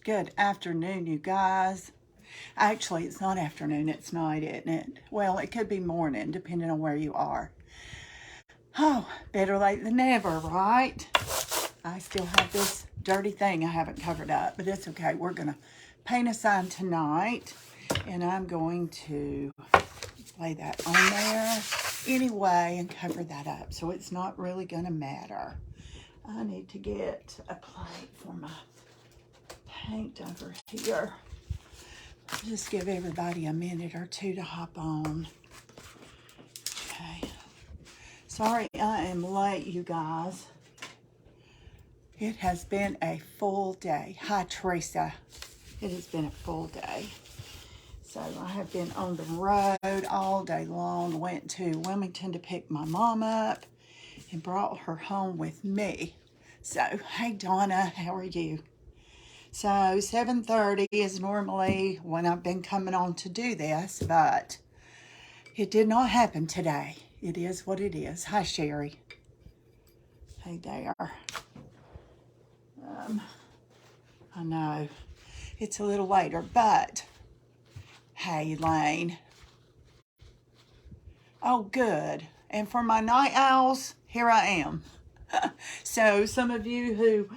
Good afternoon, you guys. Actually, it's not afternoon, it's night, isn't it? Well, it could be morning, depending on where you are. Oh, better late than never, right? I still have this dirty thing I haven't covered up, but it's okay. We're going to paint a sign tonight, and I'm going to lay that on there anyway and cover that up, so it's not really going to matter. I need to get a plate for my paint over here. Just give everybody a minute or two to hop on. Okay. Sorry I am late, you guys. It has been a full day. Hi, Teresa. It has been a full day. So I have been on the road all day long. Went to Wilmington to pick my mom up and brought her home with me. So, hey Donna, how are you? So 7:30 is normally when I've been coming on to do this, but it did not happen today. It is what it is. Hi, Sherry. Hey there. I know it's a little later, but hey, Elaine. Oh, good. And for my night owls, here I am. So some of you who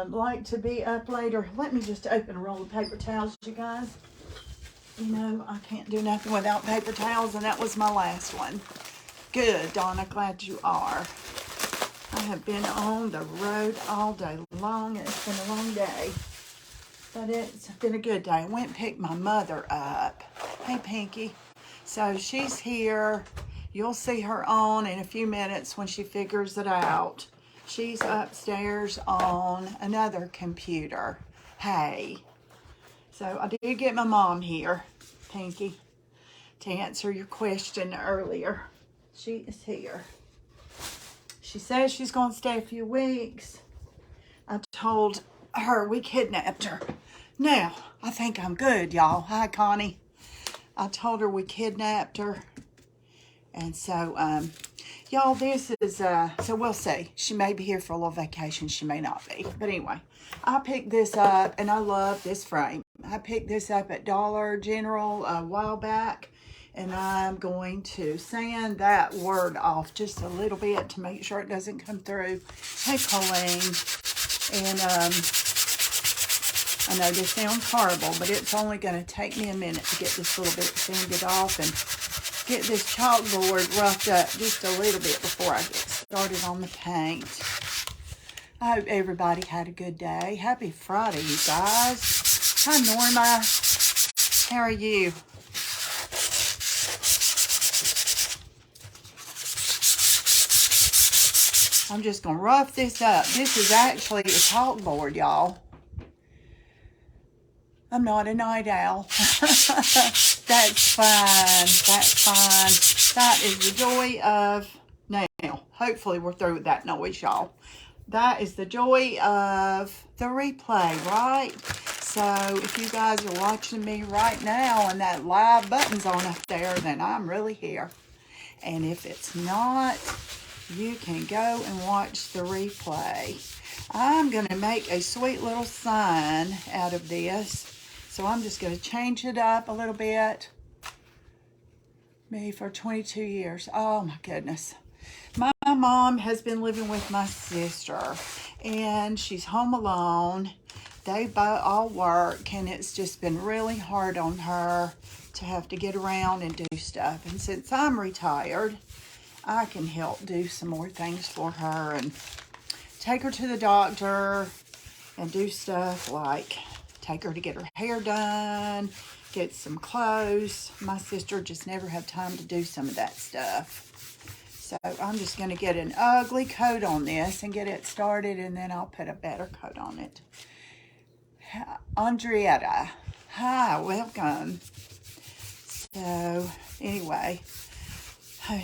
like to be up later, let me just open a roll of paper towels, you guys. You know, I can't do nothing without paper towels, and that was my last one. Good, Donna, glad you are. I have been on the road all day long. It's been a long day, but it's been a good day. I went and picked my mother up. Hey, Pinky. So she's here. You'll see her on in a few minutes when she figures it out. She's upstairs on another computer. Hey. So I did get my mom here, Pinky, to answer your question earlier. She is here. She says she's going to stay a few weeks. I told her we kidnapped her. Now, I think I'm good, y'all. Hi, Connie. I told her we kidnapped her. And so, y'all, this is, so we'll see. She may be here for a little vacation. She may not be. But anyway, I picked this up, and I love this frame. I picked this up at Dollar General a while back, and I'm going to sand that word off just a little bit to make sure it doesn't come through. Hey, Colleen. And I know this sounds horrible, but it's only going to take me a minute to get this little bit sanded off and get this chalkboard roughed up just a little bit before I get started on the paint. I hope everybody had a good day. Happy Friday, you guys. Hi, Norma. How are you? I'm just going to rough this up. This is actually a chalkboard, y'all. I'm not a night owl. That's fine. That's fine. That is the joy of now. Hopefully we're through with that noise, y'all. That is the joy of the replay, right? So if you guys are watching me right now and that live button's on up there, then I'm really here. And if it's not, you can go and watch the replay. I'm going to make a sweet little sign out of this. So I'm just going to change it up a little bit. Me for 22 years. Oh my goodness. My mom has been living with my sister, and she's home alone. They both all work, and it's just been really hard on her to have to get around and do stuff. And since I'm retired, I can help do some more things for her and take her to the doctor and do stuff like take her to get her hair done, get some clothes. My sister just never had time to do some of that stuff. So I'm just going to get an ugly coat on this and get it started, and then I'll put a better coat on it. Andrietta, hi, welcome. So anyway,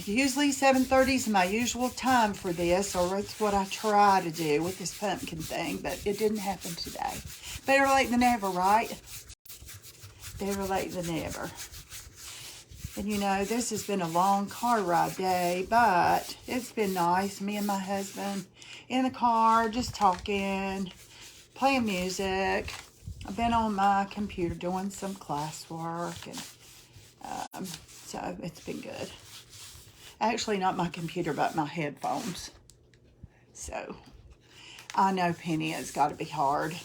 usually 7:30 is my usual time for this, or it's what I try to do with this pumpkin thing, but it didn't happen today. Better late than never, right? Better late than never. And you know, this has been a long car ride day, but it's been nice. Me and my husband in the car, just talking, playing music. I've been on my computer doing some classwork, and so it's been good. Actually, not my computer, but my headphones. So, I know, Penny, it's got to be hard.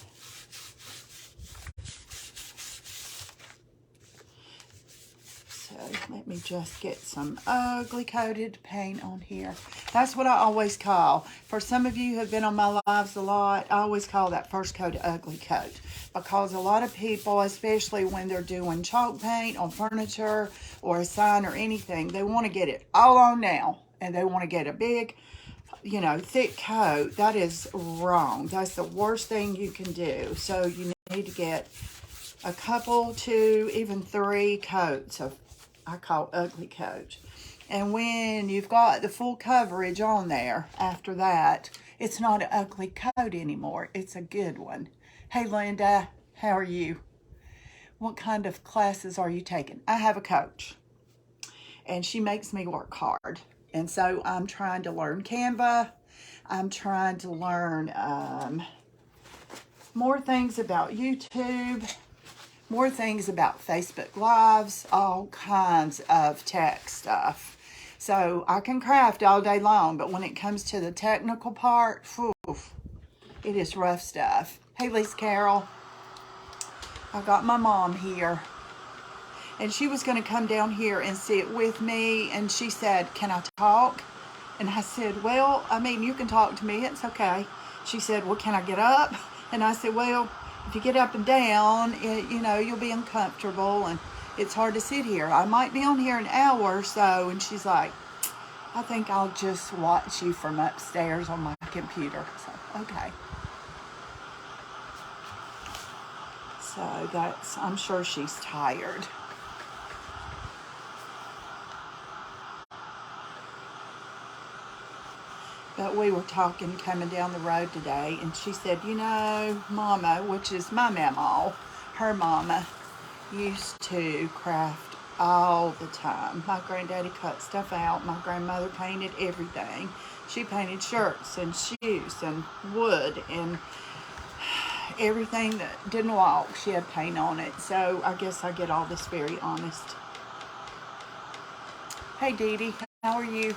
So, let me just get some ugly coated paint on here. That's what I always call. For some of you who have been on my lives a lot, I always call that first coat ugly coat. Because a lot of people, especially when they're doing chalk paint on furniture or a sign or anything, they want to get it all on now. And they want to get a big, you know, thick coat. That is wrong. That's the worst thing you can do. So you need to get a couple, 2, even 3 coats of, I call ugly coat. And when you've got the full coverage on there, after that, it's not an ugly coat anymore. It's a good one. Hey, Linda, how are you? What kind of classes are you taking? I have a coach, and she makes me work hard. And so I'm trying to learn Canva. I'm trying to learn more things about YouTube, more things about Facebook Lives, all kinds of tech stuff. So I can craft all day long, but when it comes to the technical part, oof, it is rough stuff. Hey, Lisa Carol, I got my mom here, and she was going to come down here and sit with me, and she said, can I talk? And I said, well, I mean, you can talk to me, it's okay. She said, well, can I get up? And I said, well, if you get up and down, you know, you'll be uncomfortable, and it's hard to sit here. I might be on here an hour or so. And she's like, I think I'll just watch you from upstairs on my computer. So, okay. So that's, I'm sure she's tired. But we were talking coming down the road today, and she said, you know, Mama, which is my mama, her mama, used to craft all the time. My granddaddy cut stuff out. My grandmother painted everything. She painted shirts and shoes and wood and everything that didn't walk, she had paint on it. So I guess I get all this very honest. Hey, Dee Dee, how are you?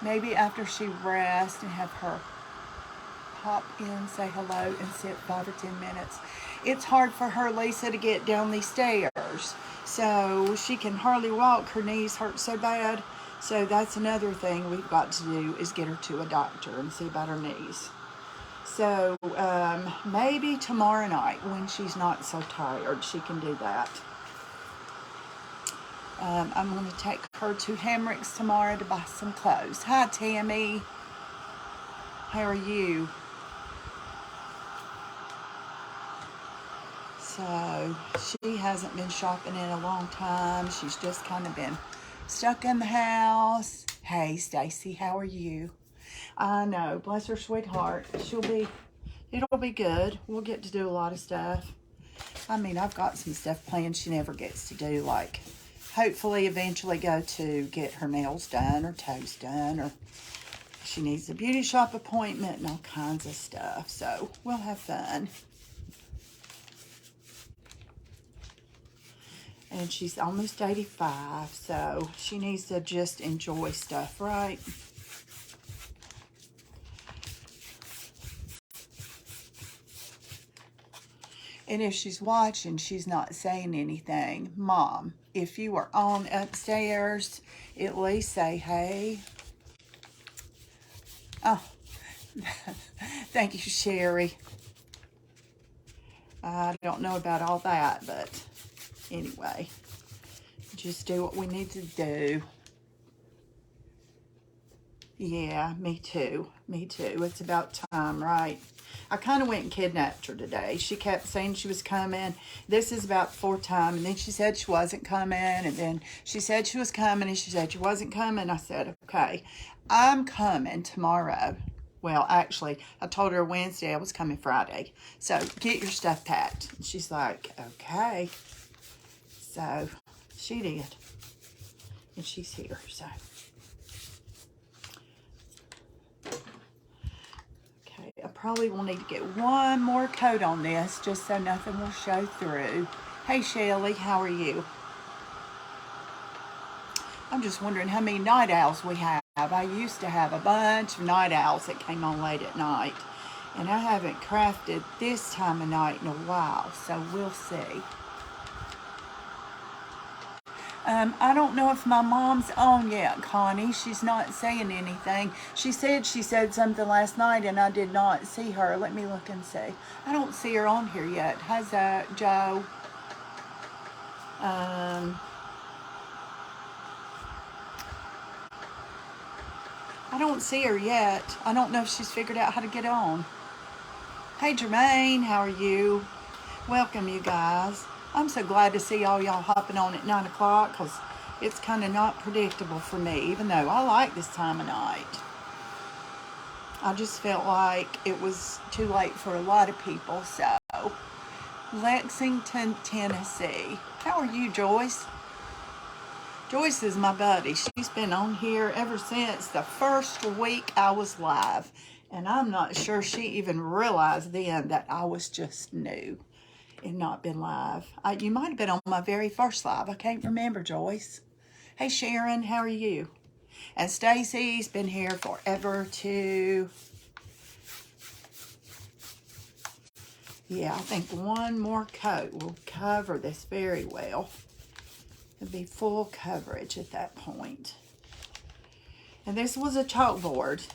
Maybe after she rests and have her pop in, say hello, and sit 5 or 10 minutes. It's hard for her, Lisa, to get down these stairs. So she can hardly walk. Her knees hurt so bad. So that's another thing we've got to do, is get her to a doctor and see about her knees. So maybe tomorrow night, when she's not so tired, she can do that. I'm going to take her to Hamrick's tomorrow to buy some clothes. Hi, Tammy. How are you? So she hasn't been shopping in a long time. She's just kind of been stuck in the house. Hey, Stacy, how are you? I know, bless her sweetheart. It'll be good. We'll get to do a lot of stuff. I mean, I've got some stuff planned she never gets to do, like hopefully eventually go to get her nails done or toes done, or she needs a beauty shop appointment and all kinds of stuff. So we'll have fun. And she's almost 85, so she needs to just enjoy stuff, right? And if she's watching, she's not saying anything. Mom, if you are on upstairs, at least say, hey. Oh, thank you, Sherry. I don't know about all that, but anyway, just do what we need to do. Yeah, me too. Me too. It's about time, right? I kind of went and kidnapped her today. She kept saying she was coming. This is about 4th time. And then she said she wasn't coming. And then she said she was coming. And she said she wasn't coming. I said, okay, I'm coming tomorrow. Well, actually, I told her Wednesday I was coming Friday. So get your stuff packed. And she's like, okay. So she did. And she's here. So. I probably will need to get one more coat on this just so nothing will show through. Hey Shelly, how are you? I'm just wondering how many night owls we have. I used to have a bunch of night owls that came on late at night. And I haven't crafted this time of night in a while, so we'll see. I don't know if my mom's on yet, Connie. She's not saying anything. She said something last night and I did not see her. Let me look and see. I don't see her on here yet. How's that, Joe? I don't see her yet. I don't know if she's figured out how to get on. Hey Jermaine, how are you? Welcome, you guys. I'm so glad to see all y'all hopping on at 9 o'clock because it's kind of not predictable for me, even though I like this time of night. I just felt like it was too late for a lot of people, so. Lexington, Tennessee. How are you, Joyce? Joyce is my buddy. She's been on here ever since the first week I was live. And I'm not sure she even realized then that I was just new and not been live. You might have been on my very first live. I can't remember, Joyce. Hey, Sharon, how are you? And Stacy's been here forever, too. Yeah, I think one more coat will cover this very well. It'll be full coverage at that point. And this was a chalkboard.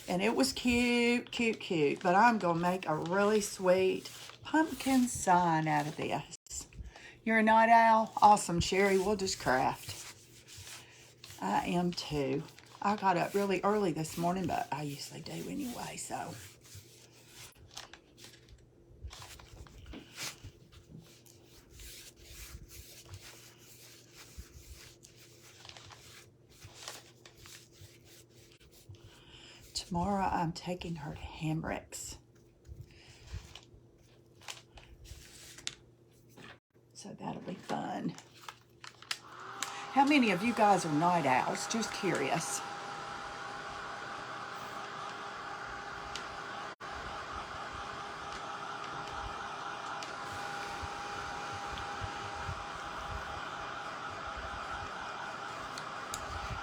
And it was cute, cute, cute. But I'm going to make a really sweet pumpkin sign out of this. You're a night owl? Awesome, Sherry. We'll just craft. I am too. I got up really early this morning, but I usually do anyway, so. Tomorrow I'm taking her to Hamrick's. So that'll be fun. How many of you guys are night owls? Just curious.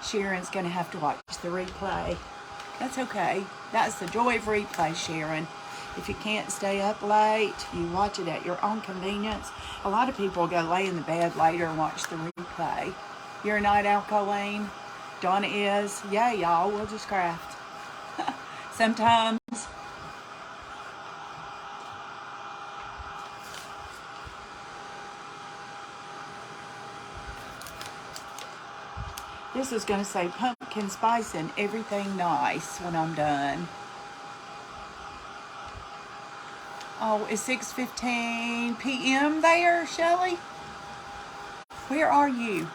Sharon's going to have to watch the replay. That's okay. That's the joy of replay, Sharon. If you can't stay up late, you watch it at your own convenience. A lot of people go lay in the bed later and watch the replay. You're a night owl, Colleen? Donna is. Yeah, y'all. We'll just craft. Sometimes. This is going to say pumpkin spice and everything nice when I'm done. Oh, it's 6:15 p.m. there, Shelly? Where are you?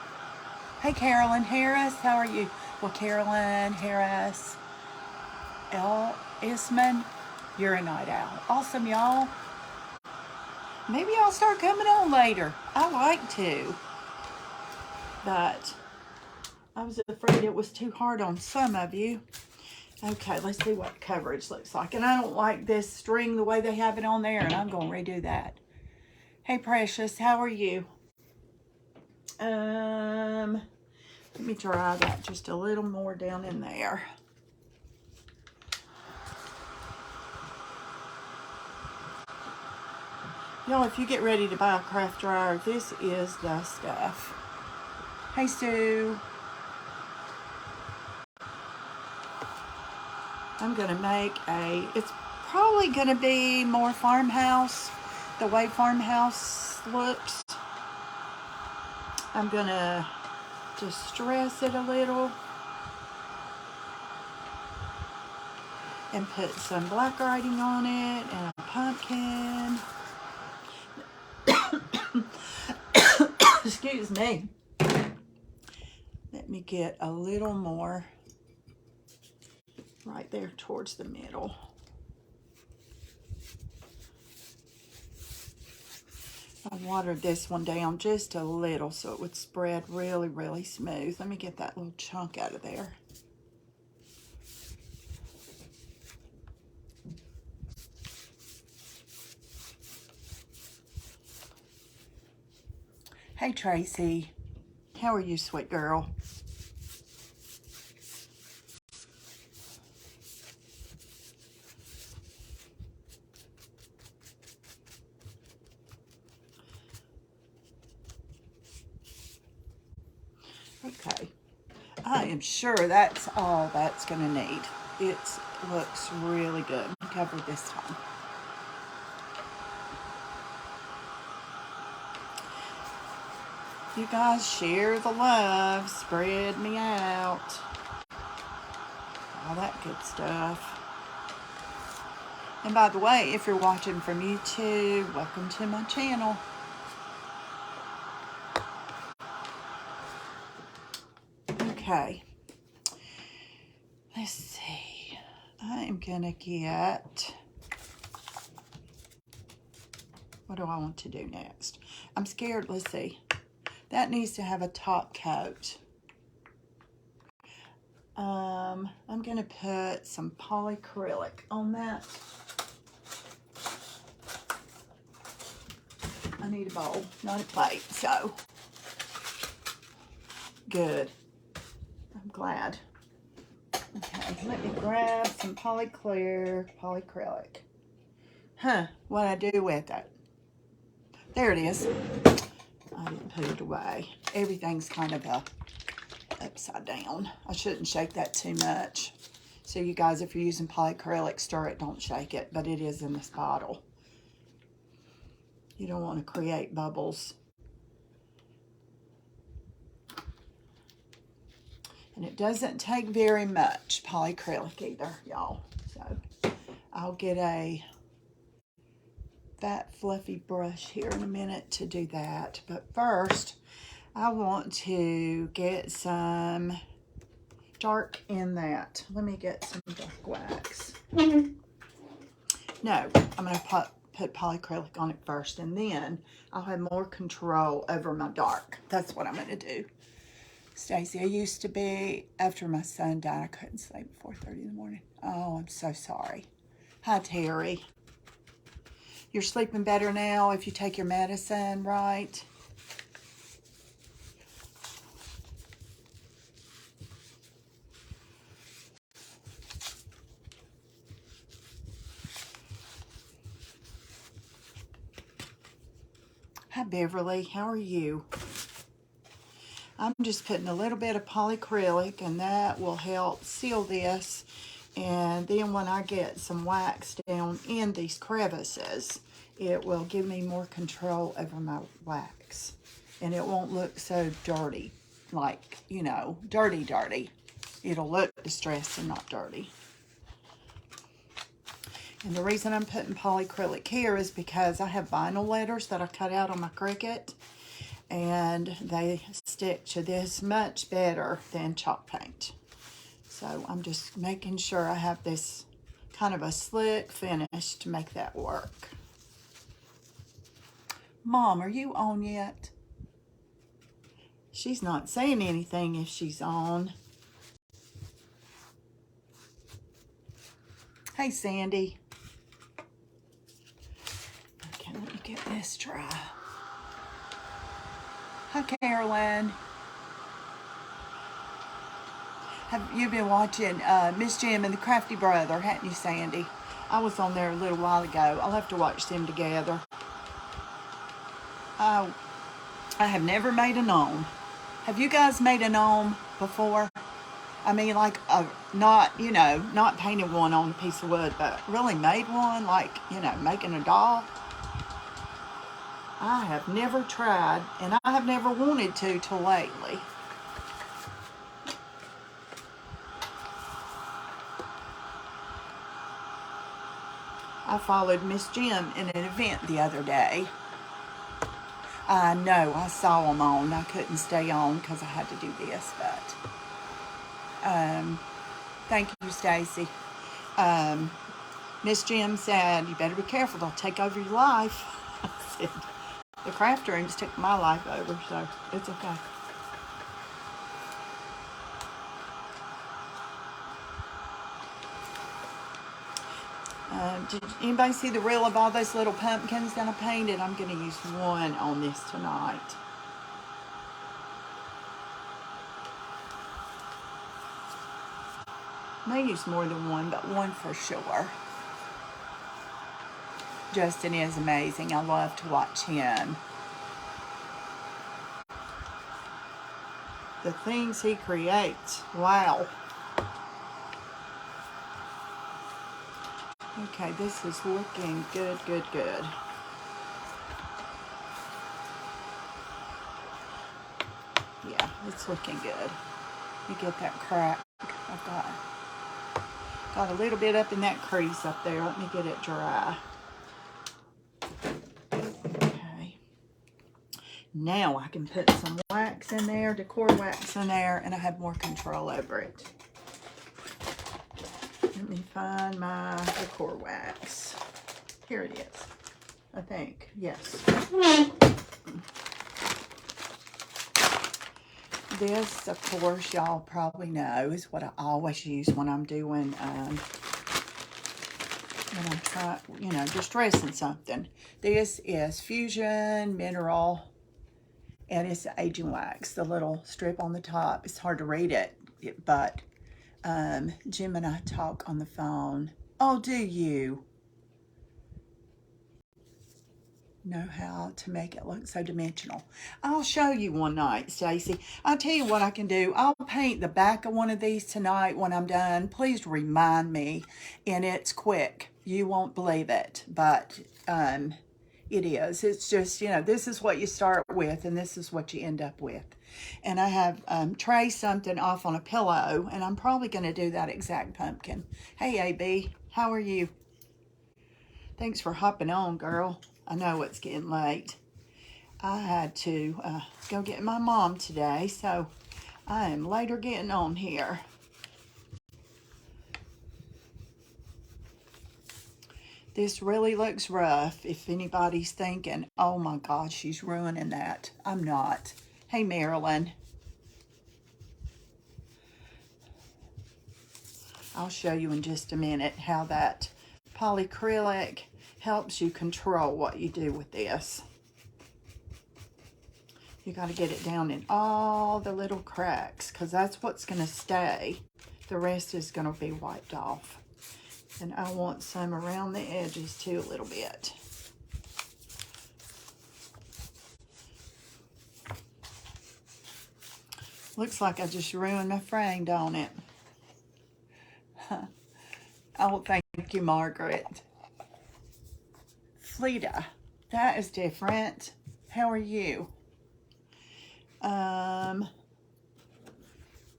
Hey, Carolyn Harris, how are you? Well, Carolyn Harris, L. Isman, you're a night owl. Awesome, y'all. Maybe I'll start coming on later. I like to. But I was afraid it was too hard on some of you. Okay, let's see what coverage looks like. And I don't like this string the way they have it on there, and I'm going to redo that. Hey, Precious, how are you? Let me dry that just a little more down in there. Y'all, if you get ready to buy a craft dryer, this is the stuff. Hey, Sue. I'm going to make it's probably going to be more farmhouse, the way farmhouse looks. I'm going to distress it a little and put some black writing on it and a pumpkin. Excuse me. Let me get a little more right there towards the middle. I watered this one down just a little so it would spread really, really smooth. Let me get that little chunk out of there. Hey, Tracy. How are you, sweet girl? Okay. I am sure that's all that's going to need. It looks really good. Covered this time. You guys share the love. Spread me out. All that good stuff. And by the way, if you're watching from YouTube, welcome to my channel. Okay. Let's see. I am going to get... What do I want to do next? I'm scared. Let's see. That needs to have a top coat. I'm going to put some polyacrylic on that. I need a bowl, not a plate, so good. I'm glad. Okay, let me grab some polyacrylic. What I do with it? There it is. I didn't put it away. Everything's kind of upside down. I shouldn't shake that too much. So you guys, if you're using polyacrylic, stir it, don't shake it, but it is in this bottle. You don't want to create bubbles. And it doesn't take very much polyacrylic either, y'all. So I'll get a fat fluffy brush here in a minute to do that. But first, I want to get some dark in that. Let me get some dark wax. No, I'm going to put polyacrylic on it first, and then I'll have more control over my dark. That's what I'm going to do. Stacy, I used to be, after my son died, I couldn't sleep at 4:30 in the morning. Oh, I'm so sorry. Hi, Terry. You're sleeping better now if you take your medicine, right? Hi, Beverly. How are you? I'm just putting a little bit of polyacrylic, and that will help seal this. And then when I get some wax down in these crevices, it will give me more control over my wax. And it won't look so dirty, like, you know, dirty. It'll look distressed and not dirty. And the reason I'm putting polyacrylic here is because I have vinyl letters that I cut out on my Cricut, and they stick to this much better than chalk paint. So I'm just making sure I have this kind of a slick finish to make that work. Mom, are you on yet? She's not saying anything if she's on. Hey, Sandy. Okay, let me get this dry. Hi, Caroline. Have you been watching Miss Jim and the Crafty Brother, hadn't you, Sandy? I was on there a little while ago. I'll have to watch them together. I have never made a gnome. Have you guys made a gnome before? I mean, like, not, you know, not painted one on a piece of wood, but really made one, like, you know, making a doll. I have never tried, and I have never wanted to till lately. I followed Miss Jim in an event the other day. I know, I saw them on. I couldn't stay on because I had to do this, but thank you, Stacy. Miss Jim said, you better be careful, they'll take over your life. I said, the craft rooms took my life over, so it's okay. Did anybody see the reel of all those little pumpkins that I painted? I'm going to use one on this tonight. May use more than one, but one for sure. Justin is amazing. I love to watch him. The things he creates. Wow. Okay, this is looking good, good, good. Yeah, it's looking good. You get that crack. I've got a little bit up in that crease up there. Let me get it dry. Okay. Now I can put some wax in there, decor wax in there, and I have more control over it. Let me find my decor wax. Here it is, I think. Yes. This, of course, y'all probably know is what I always use when I'm doing, when I'm trying, you know, distressing something. This is Fusion Mineral, and it's the aging wax. The little strip on the top. It's hard to read it, but Jim and I talk on the phone. Oh, do you know how to make it look so dimensional? I'll show you one night, Stacy. I'll tell you what I can do. I'll paint the back of one of these tonight when I'm done. Please remind me, and it's quick. You won't believe it, but it is. It's just, you know, this is what you start with, and this is what you end up with. And I have traced something off on a pillow, and I'm probably going to do that exact pumpkin. Hey, AB, how are you? Thanks for hopping on, girl. I know it's getting late. I had to go get my mom today, so I am later getting on here. This really looks rough. If anybody's thinking, oh my God, she's ruining that. I'm not. Hey, Marilyn. I'll show you in just a minute how that polyacrylic helps you control what you do with this. You got to get it down in all the little cracks, because that's what's going to stay. The rest is going to be wiped off. And I want some around the edges too, a little bit. Looks like I just ruined my frame, don't it? Oh, thank you, Margaret. Fleta, that is different. How are you?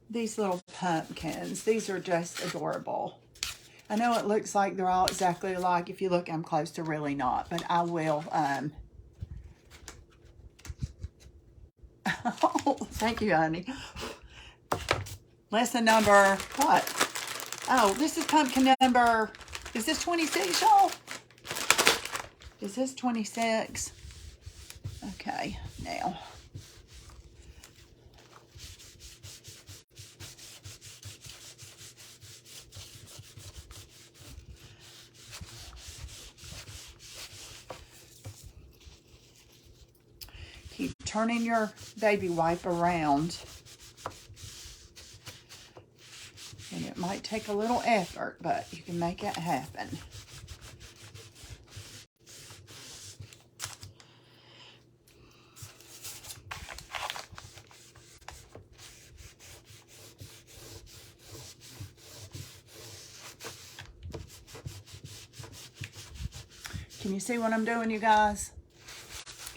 These little pumpkins, these are just adorable. I know it looks like they're all exactly alike. If you look, I'm close to really not, but I will, oh, thank you, honey. Lesson number, what? Oh, this is pumpkin number, is this 26, y'all? Is this 26? Okay, now. Keep turning your baby wipe around. And it might take a little effort, but you can make it happen. Can you see what I'm doing, you guys?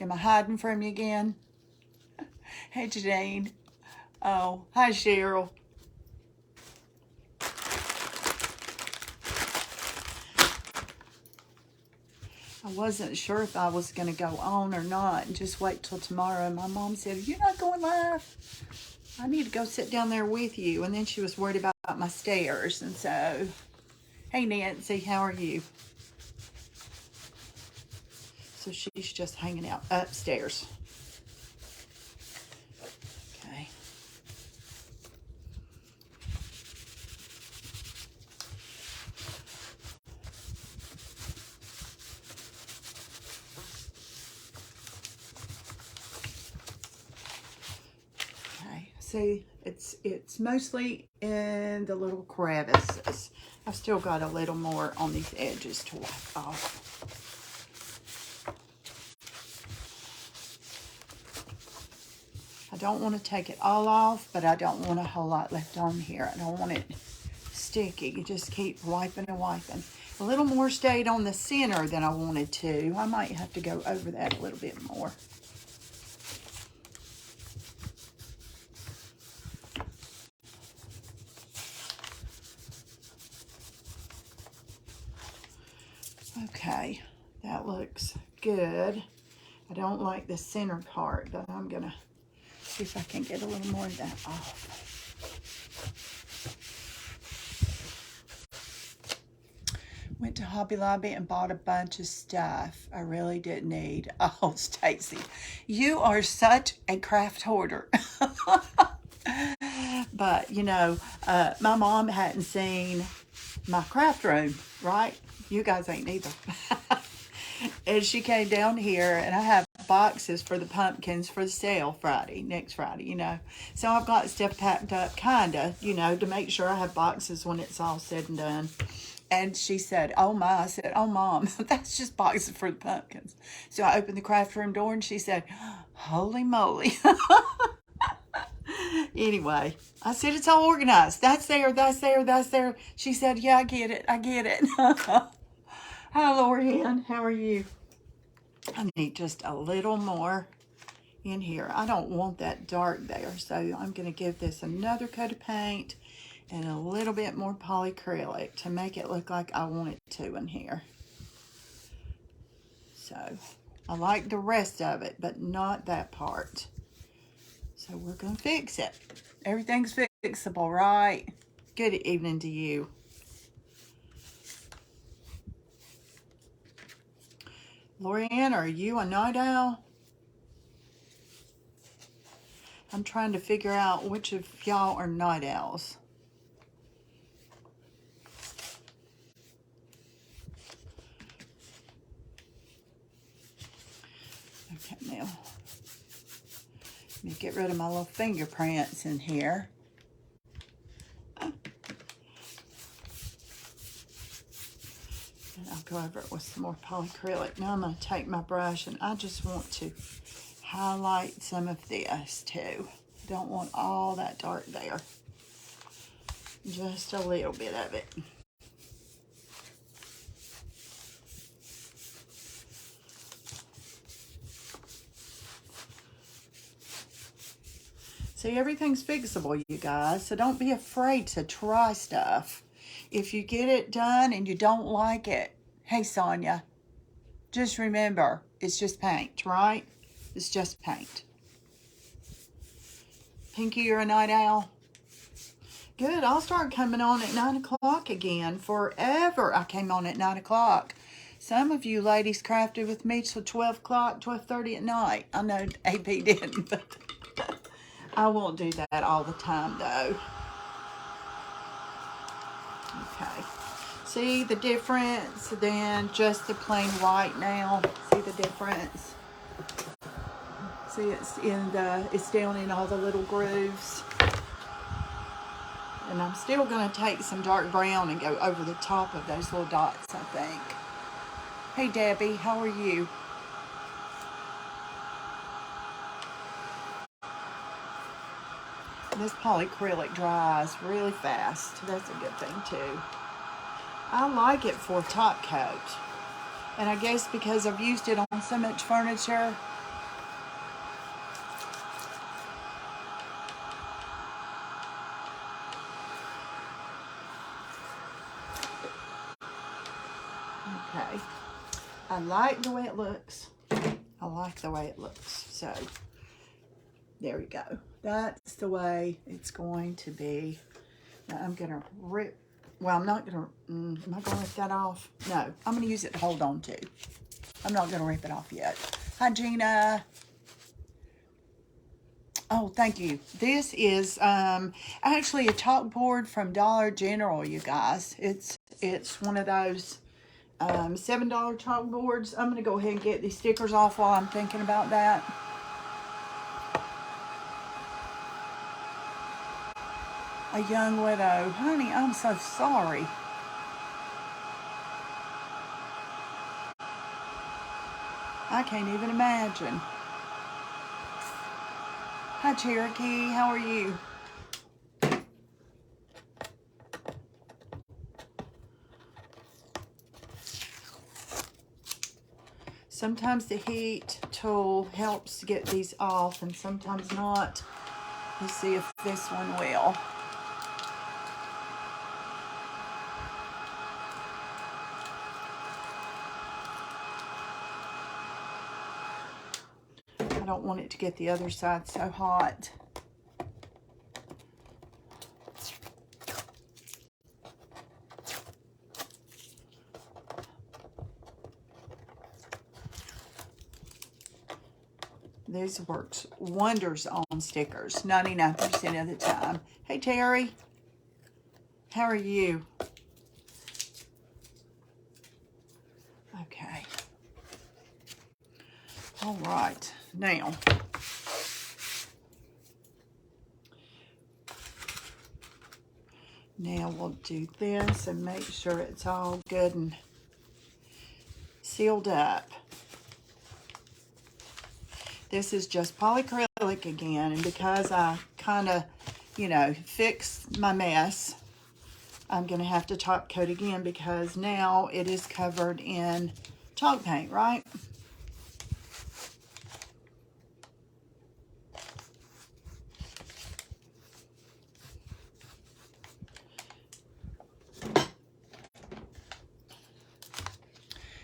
Am I hiding from you again? Hey, Jadine. Oh, hi, Cheryl. I wasn't sure if I was going to go on or not and just wait till tomorrow. My mom said, you're not going live? I need to go sit down there with you. And then she was worried about my stairs. And so, hey, Nancy, how are you? So she's just hanging out upstairs. Okay. see, it's mostly in the little crevices. I've still got a little more on these edges to wipe off. I don't want to take it all off, but I don't want a whole lot left on here. I don't want it sticky. You just keep wiping and wiping. A little more stayed on the center than I wanted to. I might have to go over that a little bit more. Okay, that looks good. I don't like the center part, but I'm gonna see if I can get a little more of that off. Went to Hobby Lobby and bought a bunch of stuff I really didn't need. Oh, Stacy, you are such a craft hoarder. But, you know, my mom hadn't seen my craft room, right? You guys ain't neither. And she came down here, and I have boxes for the pumpkins for the sale next Friday, you know. So I've got stuff packed up, kind of, you know, to make sure I have boxes when it's all said and done. And she said, oh my, I said, oh Mom, that's just boxes for the pumpkins. So I opened the craft room door, and she said, holy moly. Anyway, I said, it's all organized. That's there, that's there, that's there. She said, yeah, I get it, I get it. Hi, Lorianne, how are you? I need just a little more in here. I don't want that dark there, so I'm going to give this another coat of paint and a little bit more polyacrylic to make it look like I want it to in here. So I like the rest of it, but not that part. So we're going to fix it. Everything's fixable, right? Good evening to you. Lorianne, are you a night owl? I'm trying to figure out which of y'all are night owls. Okay, now let me get rid of my little fingerprints in here. And I'll go over it with some more polyacrylic. Now I'm going to take my brush, and I just want to highlight some of this too. Don't want all that dark there. Just a little bit of it. See, everything's fixable, you guys, so don't be afraid to try stuff. If you get it done and you don't like it, hey, Sonia, just remember, it's just paint, right? It's just paint. Pinky, you're a night owl? Good, I'll start coming on at 9 o'clock again. Forever I came on at 9 o'clock. Some of you ladies crafted with me till 12 o'clock, 12:30 at night. I know AP didn't, but I won't do that all the time, though. Okay. See the difference than just the plain white now? See the difference? See, it's down in all the little grooves. And I'm still going to take some dark brown and go over the top of those little dots, I think. Hey, Debbie, how are you? This polyacrylic dries really fast. That's a good thing, too. I like it for top coat. And I guess because I've used it on so much furniture. Okay. I like the way it looks. I like the way it looks. So, there we go. That's the way it's going to be. Now I'm going to rip. Well, I'm not going to. Am I going to rip that off? No. I'm going to use it to hold on to. I'm not going to rip it off yet. Hi, Gina. Oh, thank you. This is actually a chalkboard from Dollar General, you guys. It's one of those $7 chalkboards. I'm going to go ahead and get these stickers off while I'm thinking about that. A young widow. Honey, I'm so sorry. I can't even imagine. Hi, Cherokee. How are you? Sometimes the heat tool helps to get these off and sometimes not. Let's see if this one will. I don't want it to get the other side so hot. This works wonders on stickers, 99% of the time. Hey, Terry. How are you? Okay. All right. Now, we'll do this and make sure it's all good and sealed up. This is just polyacrylic again, and because I kind of, fixed my mess, I'm going to have to top coat again because now it is covered in chalk paint, right?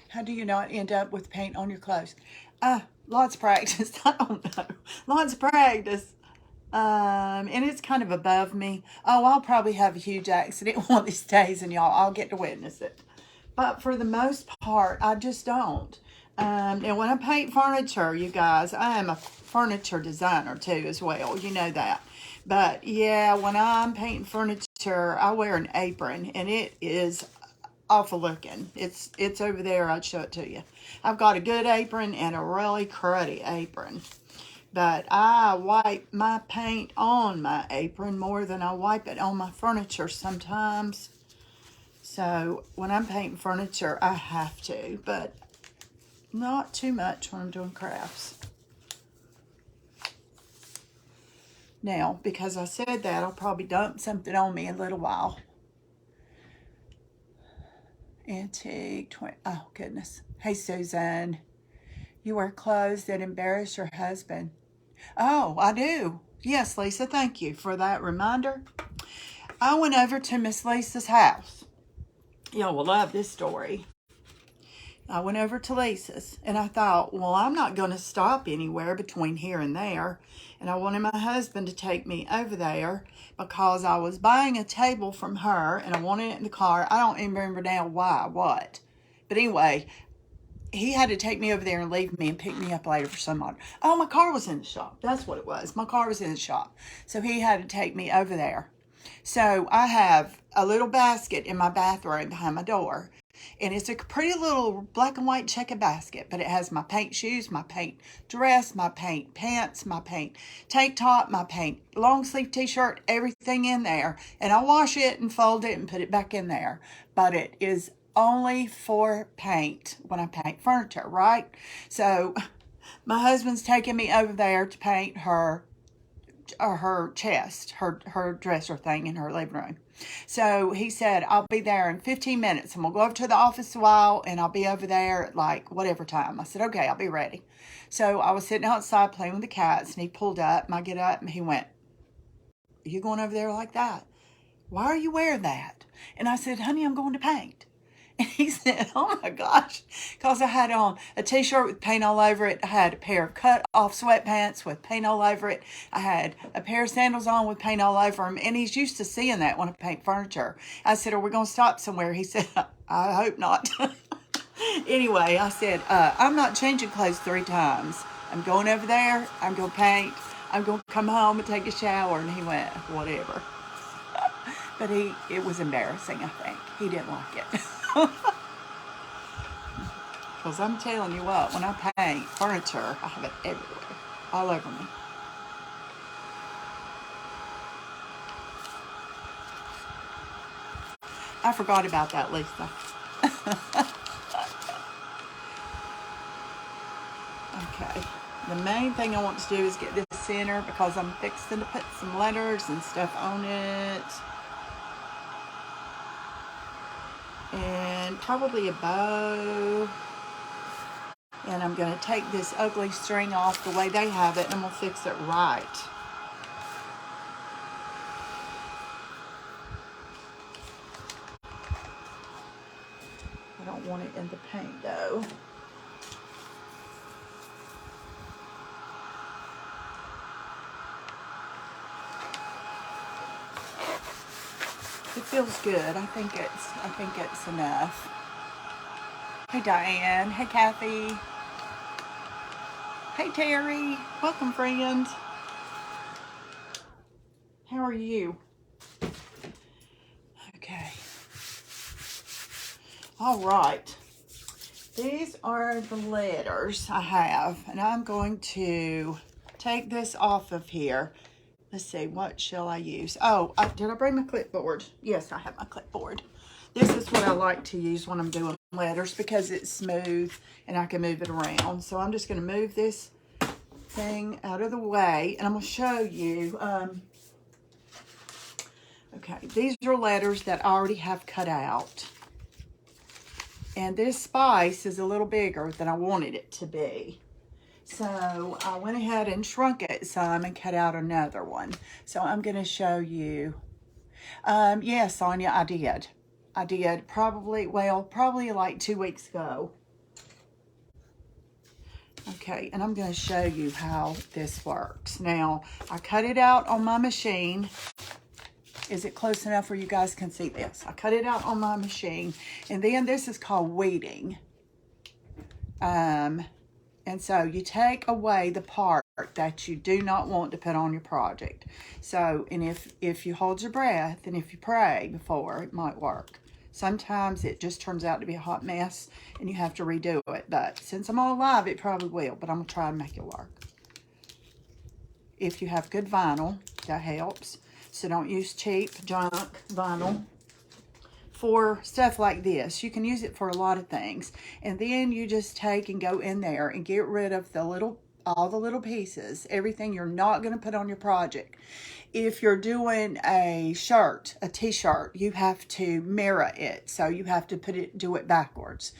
How do you not end up with paint on your clothes? Lots of practice. I don't know. Lots of practice. And it's kind of above me. Oh, I'll probably have a huge accident one of these days, and I'll get to witness it. But for the most part, I just don't. And when I paint furniture, you guys, I am a furniture designer too as well. You know that. But yeah, when I'm painting furniture, I wear an apron, and it is awful looking. It's over there. I'd show it to you. I've got a good apron and a really cruddy apron. But I wipe my paint on my apron more than I wipe it on my furniture sometimes. So when I'm painting furniture, I have to, but not too much when I'm doing crafts. Now, because I said that, I'll probably dump something on me in a little while. Antique 20. Oh, goodness. Hey, Susan. You wear clothes that embarrass your husband. Oh, I do. Yes, Lisa, thank you for that reminder. I went over to Miss Lisa's house. Y'all will love this story. I went over to Lisa's, and I thought, well, I'm not going to stop anywhere between here and there. And I wanted my husband to take me over there because I was buying a table from her, and I wanted it in the car. I don't even remember now what. But anyway, he had to take me over there and leave me and pick me up later for some odd. Oh, my car was in the shop. That's what it was. My car was in the shop. So he had to take me over there. So I have a little basket in my bathroom behind my door. And it's a pretty little black and white checker basket, but it has my paint shoes, my paint dress, my paint pants, my paint tank top, my paint long sleeve t-shirt, everything in there. And I wash it and fold it and put it back in there. But it is only for paint when I paint furniture, right? So my husband's taking me over there to paint her chest, her dresser thing in her living room. So he said, I'll be there in 15 minutes and we'll go over to the office a while and I'll be over there at like whatever time. I said, okay, I'll be ready. So I was sitting outside playing with the cats and he pulled up and I get up and he went, are you going over there like that? Why are you wearing that? And I said, honey, I'm going to paint. And he said, oh my gosh, because I had on a t-shirt with paint all over it. I had a pair of cut off sweatpants with paint all over it. I had a pair of sandals on with paint all over them. And he's used to seeing that when I paint furniture. I said, are we going to stop somewhere? He said, I hope not. Anyway, I said, I'm not changing clothes 3 times. I'm going over there. I'm going to paint. I'm going to come home and take a shower. And he went, whatever. But it was embarrassing, I think. He didn't like it. Because I'm telling you what, when I paint furniture, I have it everywhere, all over me. I forgot about that, Lisa. Okay. The main thing I want to do is get this center because I'm fixing to put some letters and stuff on it. And probably a bow. And I'm going to take this ugly string off the way they have it, and I'm going to fix it right. I don't want it in the paint though. It feels good. I think it's enough. Hey Diane. Hey Kathy. Hey Terry. Welcome, friend. How are you? Okay. All right. These are the letters I have, and I'm going to take this off of here. Let's see, what shall I use? Oh, did I bring my clipboard? Yes, I have my clipboard. This is what I like to use when I'm doing letters because it's smooth and I can move it around. So I'm just going to move this thing out of the way, and I'm going to show you. Okay, these are letters that I already have cut out. And this spice is a little bigger than I wanted it to be. So I went ahead and shrunk it some and cut out another one. So I'm going to show you. Yeah, Sonia, I did. I did probably like 2 weeks ago. Okay, and I'm going to show you how this works. Now, I cut it out on my machine. Is it close enough where you guys can see this? I cut it out on my machine. And then this is called weeding. And so you take away the part that you do not want to put on your project. So, and if you hold your breath and if you pray before, it might work. Sometimes it just turns out to be a hot mess and you have to redo it. But since I'm all alive, it probably will. But I'm going to try and make it work. If you have good vinyl, that helps. So don't use cheap junk vinyl for stuff like this. You can use it for a lot of things. And then you just take and go in there and get rid of all the little pieces, everything you're not going to put on your project. If you're doing a shirt, a t-shirt, you have to mirror it. So you have to do it backwards.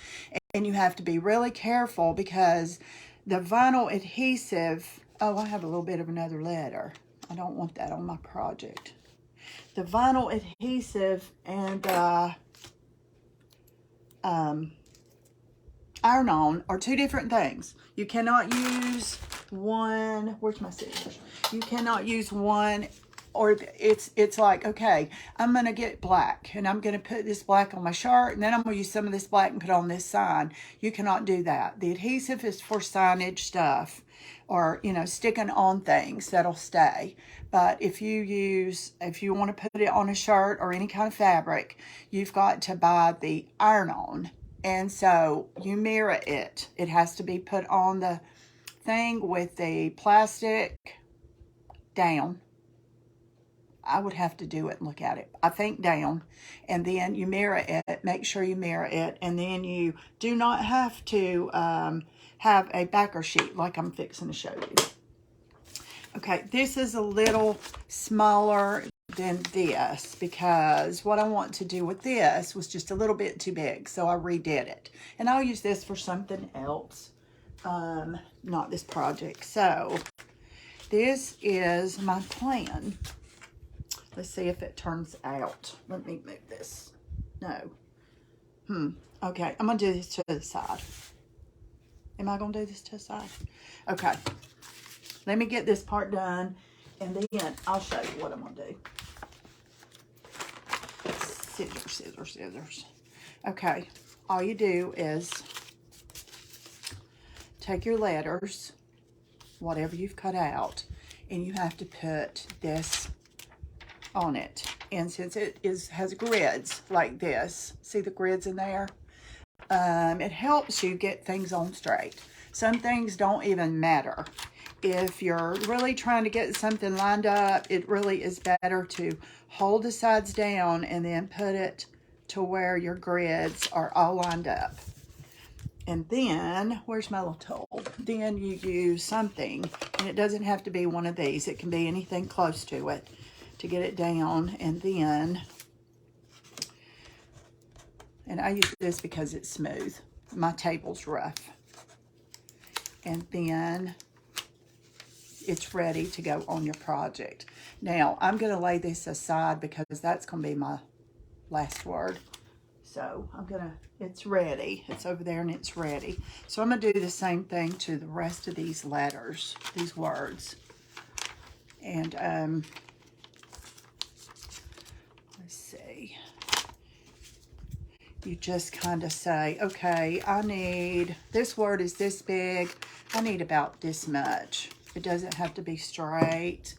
And you have to be really careful because the vinyl adhesive, oh, I have a little bit of another letter. I don't want that on my project. The vinyl adhesive and iron-on are two different things. You cannot use one. Where's my scissors? You cannot use one, or it's like, okay, I'm going to get black, and I'm going to put this black on my shirt, and then I'm going to use some of this black and put on this sign. You cannot do that. The adhesive is for signage stuff, or, you know, sticking on things that'll stay. But if you want to put it on a shirt or any kind of fabric, you've got to buy the iron-on. And so you mirror it. It has to be put on the thing with the plastic down. I would have to do it and look at it. I think down. And then you mirror it. Make sure you mirror it. And then you do not have to have a backer sheet like I'm fixing to show you. Okay, this is a little smaller than this because what I want to do with this was just a little bit too big, so I redid it. And I'll use this for something else, not this project. So this is my plan. Let's see if it turns out. Let me move this. No. Okay, I'm going to do this to the side. Am I going to do this to the side? Okay. Let me get this part done, and then I'll show you what I'm going to do. Scissors, scissors, scissors. Okay, all you do is take your letters, whatever you've cut out, and you have to put this on it. And since it has grids like this, see the grids in there? It helps you get things on straight. Some things don't even matter. If you're really trying to get something lined up, it really is better to hold the sides down and then put it to where your grids are all lined up. And then, where's my little tool? Then you use something, and it doesn't have to be one of these. It can be anything close to it to get it down. And then, and I use this because it's smooth. My table's rough. And then it's ready to go on your project. Now, I'm going to lay this aside because that's going to be my last word. So it's ready. It's over there and it's ready. So I'm going to do the same thing to the rest of these letters, these words. And let's see. You just kind of say, okay, I need, this word is this big. I need about this much. It doesn't have to be straight.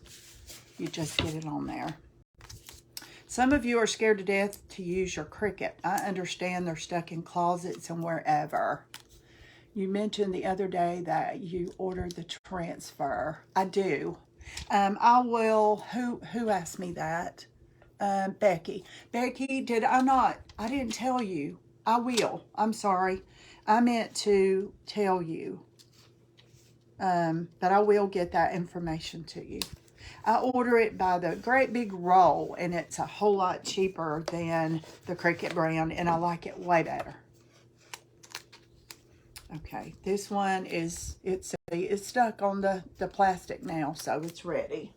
You just get it on there. Some of you are scared to death to use your Cricut. I understand they're stuck in closets and wherever. You mentioned the other day that you ordered the transfer. I do. I will, who asked me that? Becky. Becky, did I not? I didn't tell you. I will. I'm sorry. I meant to tell you. But I will get that information to you. I order it by the great big roll, and it's a whole lot cheaper than the Cricut brand, and I like it way better. Okay, this one is, it's stuck on the plastic now, so it's ready.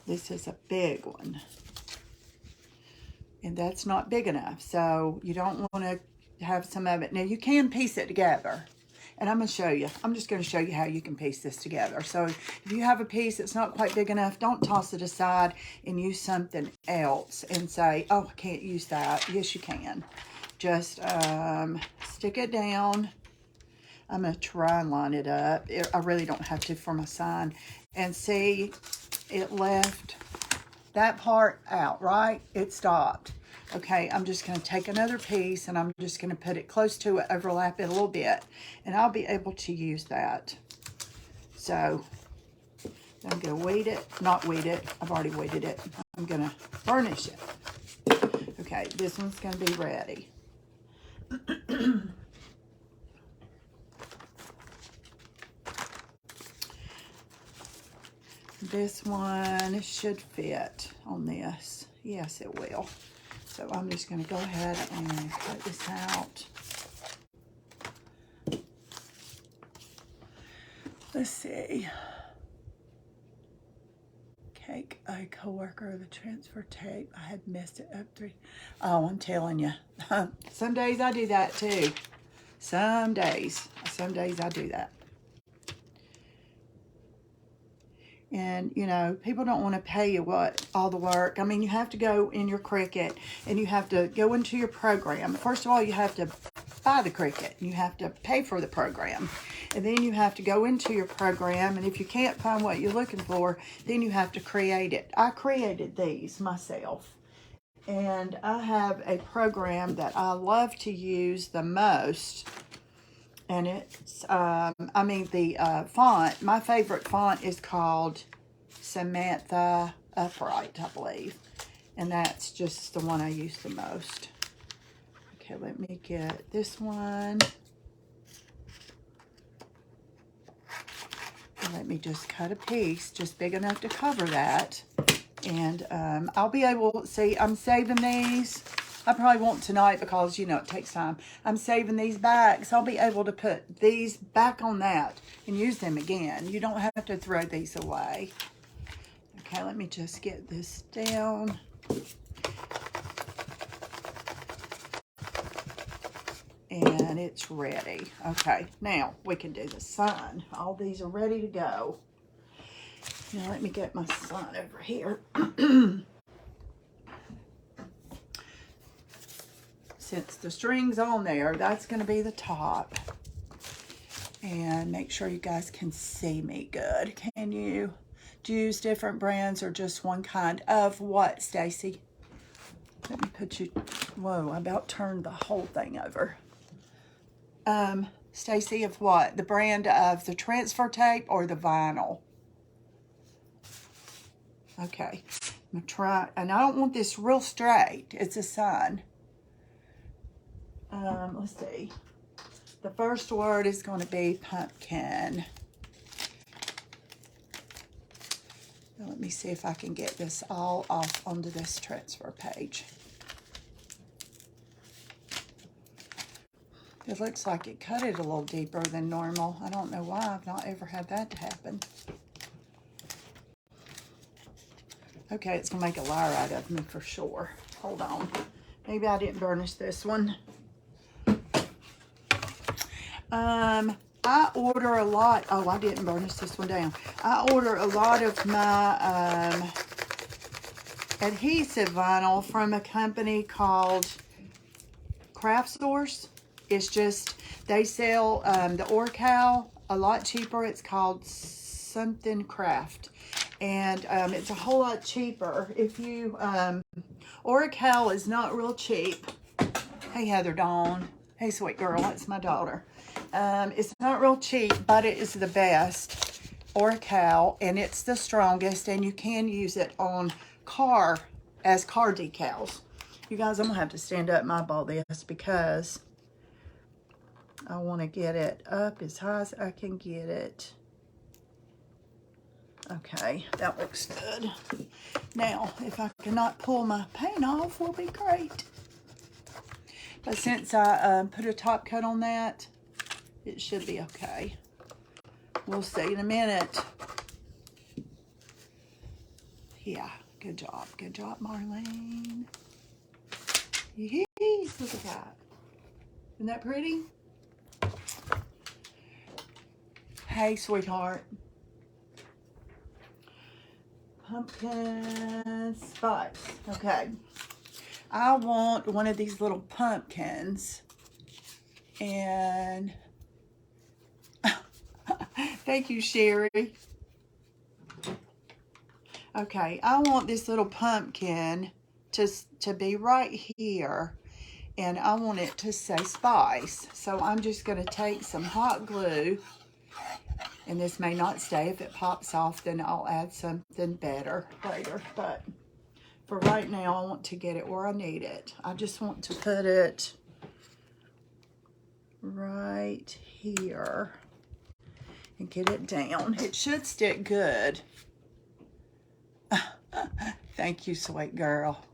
This is a big one. And that's not big enough, so you don't want to have some of it. Now, you can piece it together, and I'm going to show you. I'm just going to show you how you can piece this together. So if you have a piece that's not quite big enough, don't toss it aside and use something else and say, oh, I can't use that. Yes, you can. Just stick it down. I'm going to try and line it up. I really don't have to for my sign. And see, it left that part out, right? It stopped. Okay, I'm just going to take another piece and I'm just going to put it close to it, overlap it a little bit, and I'll be able to use that. So I'm going to weed it, not weed it, I've already weeded it. I'm going to burnish it. Okay, this one's going to be ready. This one should fit on this. Yes, it will. So I'm just going to go ahead and cut this out. Let's see. Cake, a coworker of the transfer tape. I had messed it up Oh, I'm telling you. Some days I do that too. Some days I do that. And, you know, people don't want to pay you all the work. I mean, you have to go in your Cricut and you have to go into your program. First of all, you have to buy the Cricut. You have to pay for the program. And then you have to go into your program. And if you can't find what you're looking for, then you have to create it. I created these myself. And I have a program that I love to use the most. And it's, the font, my favorite font is called Samantha Upright, I believe. And that's just the one I use the most. Okay, let me get this one. And let me just cut a piece, just big enough to cover that. And I'll be able, see, I'm saving these. I probably won't tonight because, you know, it takes time. I'm saving these back, so I'll be able to put these back on that and use them again. You don't have to throw these away. Okay, let me just get this down. And it's ready. Okay, now we can do the sign. All these are ready to go. Now let me get my sign over here. Since the string's on there, that's going to be the top. And make sure you guys can see me good. Can you? Do you use different brands or just one kind of what, Stacy? Let me put you, whoa, I about turned the whole thing over. Stacy, of what? The brand of the transfer tape or the vinyl? Okay, I'm gonna try, and I don't want this real straight. It's a sign. Let's see. The first word is going to be pumpkin. Now let me see if I can get this all off onto this transfer page. It looks like it cut it a little deeper than normal. I don't know why. I've not ever had that to happen. Okay, it's going to make a liar out of me for sure. Hold on. Maybe I didn't burnish this one. I order a lot. Oh, I didn't burnish this one down. I order a lot of my adhesive vinyl from a company called Craft Source. It's just, they sell the Orcal a lot cheaper. It's called something Craft. And it's a whole lot cheaper. If you, Orcal is not real cheap. Hey, Heather Dawn. Hey, sweet girl, that's my daughter. It's not real cheap, but it is the best Orcal, and it's the strongest, and you can use it on as car decals. You guys, I'm gonna have to stand up and eyeball this because I want to get it up as high as I can get it. Okay, that looks good. Now, if I cannot pull my paint off, will be great. But since I put a top coat on that, it should be okay. We'll see in a minute. Yeah, good job. Good job, Marlene. Yee, look at that. Isn't that pretty? Hey, sweetheart. Pumpkin spice. Okay. I want one of these little pumpkins. And thank you, Sherry. Okay, I want this little pumpkin to be right here, and I want it to say spice. So I'm just going to take some hot glue, and this may not stay. If it pops off, then I'll add something better later. But for right now, I want to get it where I need it. I just want to put it right here and get it down. It should stick good. Thank you, sweet girl.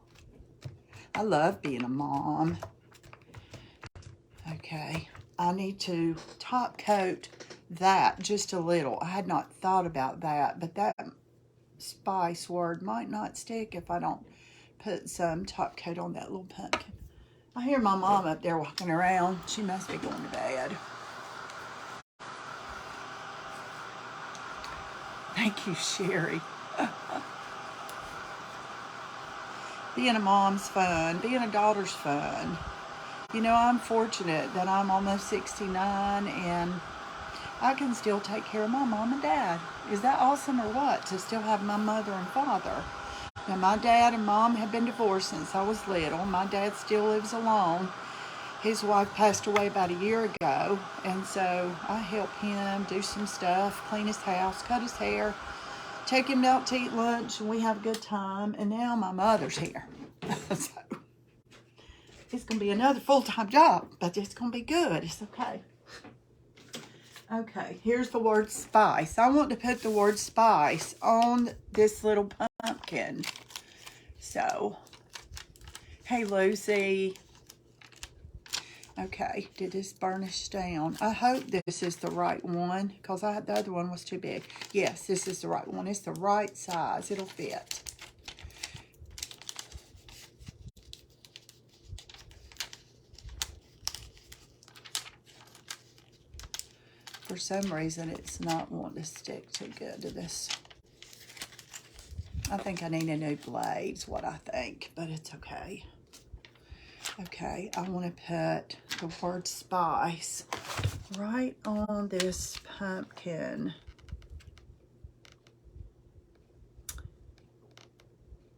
I love being a mom. Okay, I need to top coat that just a little. I had not thought about that, but that spice word might not stick if I don't put some top coat on that little pumpkin. I hear my mom up there walking around. She must be going to bed. Thank you, Sherry. Being a mom's fun. Being a daughter's fun. You know, I'm fortunate that I'm almost 69 and I can still take care of my mom and dad. Is that awesome or what? To still have my mother and father. Now, my dad and mom have been divorced since I was little. My dad still lives alone. His wife passed away about a year ago, and so I help him do some stuff, clean his house, cut his hair, take him out to eat lunch, and we have a good time. And now my mother's here. So it's going to be another full-time job, but it's going to be good. It's okay. Okay, here's the word spice. I want to put the word spice on this little pumpkin. So, hey, Lucy. Okay, did this burnish down? I hope this is the right one because the other one was too big. Yes, this is the right one. It's the right size. It'll fit. For some reason, it's not wanting to stick too good to this. I think I need a new blade is what I think, but it's okay. Okay, I want to put the word spice right on this pumpkin.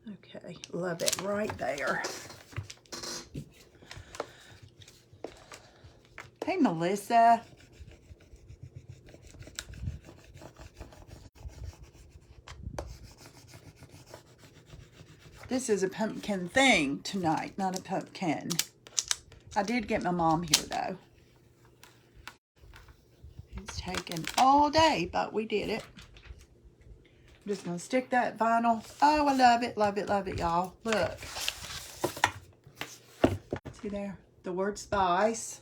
Okay, love it right there. Hey, Melissa. This is a pumpkin thing tonight, not a pumpkin. I did get my mom here, though. It's taken all day, but we did it. I'm just going to stick that vinyl. Oh, I love it, love it, love it, y'all. Look. See there? The word spice.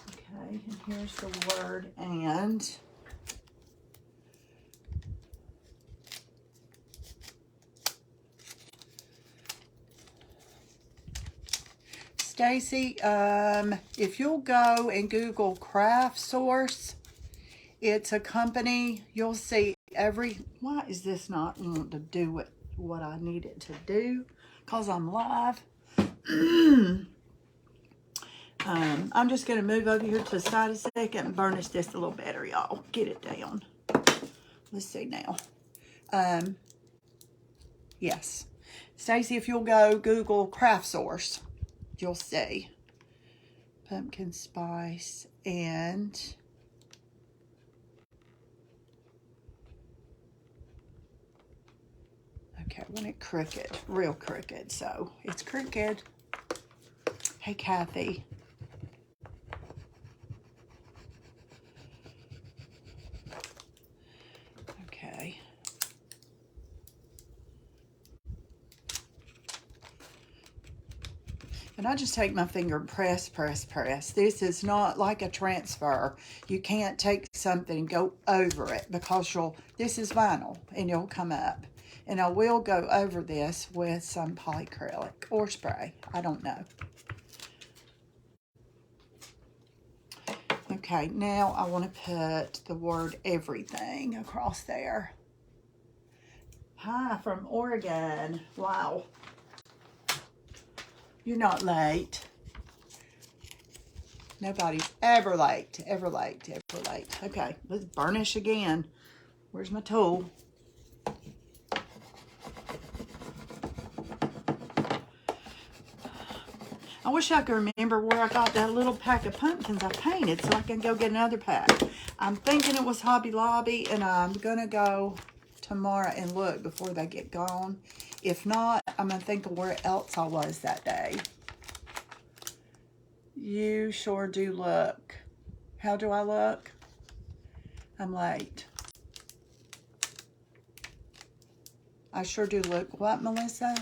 Okay, and here's the word and. Stacy, if you'll go and Google Craft Source, it's a company, you'll see why is this not wanting to do what I need it to do? Because I'm live. I'm just going to move over here to the side a second and burnish this a little better, y'all. Get it down. Let's see now. Yes. Stacy, if you'll go Google Craft Source, you'll see pumpkin spice and okay, I want it crooked, real crooked, so it's crooked. Hey, Kathy. Okay. And I just take my finger and press, press, press. This is not like a transfer. You can't take something and go over it because this is vinyl and it'll come up. And I will go over this with some polyacrylic or spray. I don't know. Okay, now I want to put the word everything across there. Hi, from Oregon. Wow. You're not late. Nobody's ever late, ever late, ever late. Okay, let's burnish again. Where's my tool? I wish I could remember where I got that little pack of pumpkins I painted so I can go get another pack. I'm thinking it was Hobby Lobby, and I'm going to go tomorrow and look before they get gone. If not, I'm going to think of where else I was that day. You sure do look. How do I look? I'm late. I sure do look. What, Melissa?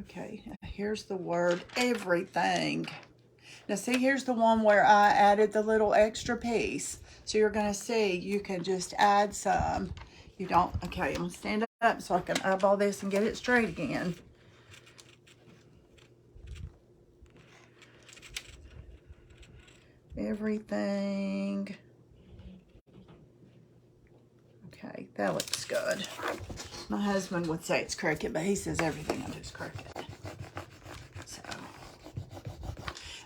Okay, here's the word everything. Now see, here's the one where I added the little extra piece. So you're going to see you can just add some. You don't, okay, I'm going to stand up so I can eyeball this and get it straight again. Everything. Okay, that looks good. My husband would say it's crooked, but he says everything I do is crooked. So,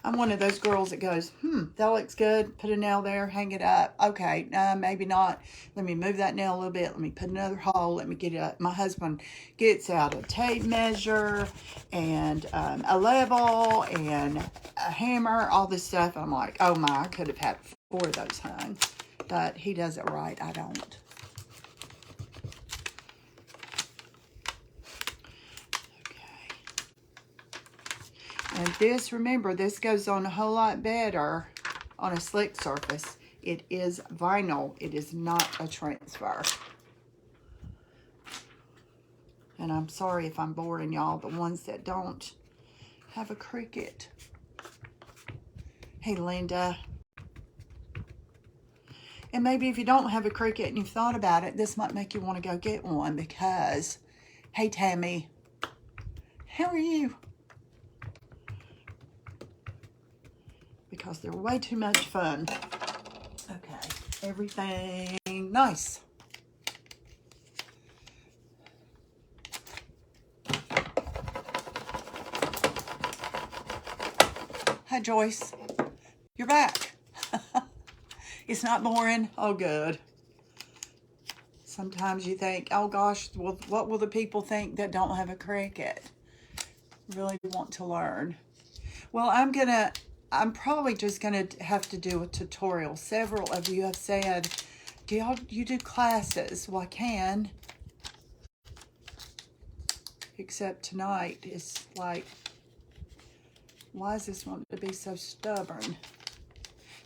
I'm one of those girls that goes, that looks good. Put a nail there, hang it up. Okay, maybe not. Let me move that nail a little bit. Let me put another hole. Let me get it up. My husband gets out a tape measure and a level and a hammer, all this stuff. I'm like, oh my, I could have had 4 of those hung. But he does it right. I don't. And this, remember, this goes on a whole lot better on a slick surface. It is vinyl. It is not a transfer. And I'm sorry if I'm boring y'all, the ones that don't have a Cricut. Hey, Linda. And maybe if you don't have a Cricut and you've thought about it, this might make you want to go get one because, hey, Tammy, how are you? Because they're way too much fun. Okay, everything nice. Hi, Joyce. You're back. It's not boring. Oh, good. Sometimes you think, oh gosh, well, what will the people think that don't have a Cricut? Really want to learn. Well, I'm probably just gonna have to do a tutorial. Several of you have said, you do classes? Well, I can. Except tonight is like, why is this one to be so stubborn?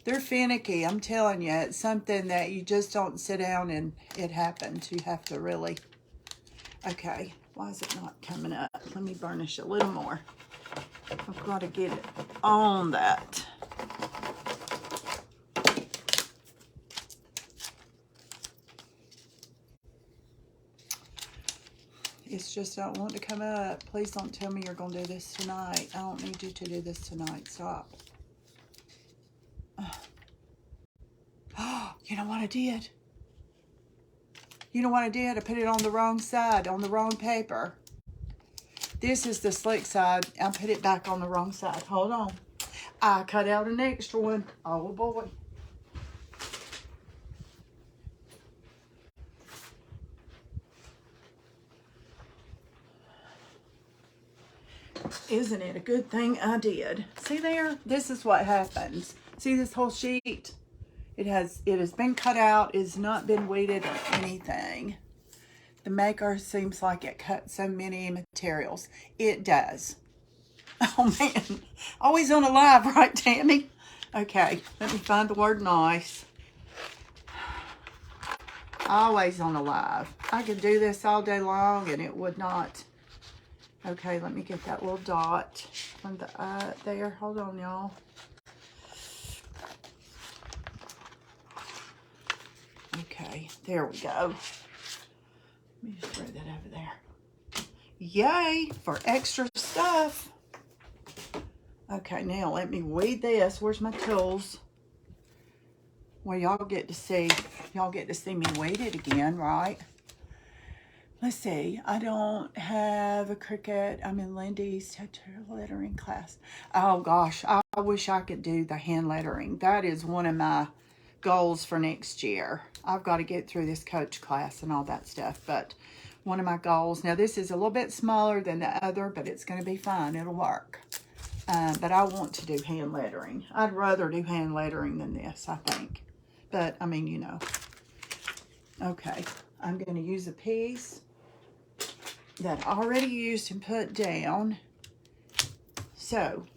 They're finicky, I'm telling you. It's something that you just don't sit down and it happens. You have to really... Okay, why is it not coming up? Let me burnish a little more. I've got to get it on that. It's just not wanting to come up. Please don't tell me you're going to do this tonight. I don't need you to do this tonight. Stop. Oh, you know what I did? You know what I did? I put it on the wrong side, on the wrong paper. This is the slick side. I put it back on the wrong side. Hold on. I cut out an extra one. Oh, boy. Isn't it a good thing I did? See there? This is what happens. See this whole sheet? It has been cut out. It's not been weeded or anything. The maker seems like it cut so many materials. It does. Oh man. Always on a live, right, Tammy? Okay, let me find the word nice. Always on a live. I could do this all day long and it would not. Okay, let me get that little dot on the there. Hold on, y'all. Okay, there we go. Let me just throw that over there. Yay, for extra stuff. Okay, now let me weed this. Where's my tools? Well, y'all get to see me weed it again, right? Let's see. I don't have a Cricut. I'm in Lindy's lettering class. Oh gosh, I wish I could do the hand lettering. That is one of my goals for next year. I've got to get through this coach class and all that stuff, but one of my goals. Now this is a little bit smaller than the other, but it's going to be fine. It'll work. But I want to do hand lettering. I'd rather do hand lettering than this, I think. But I mean, you know. Okay, I'm going to use a piece that I already used and put down. So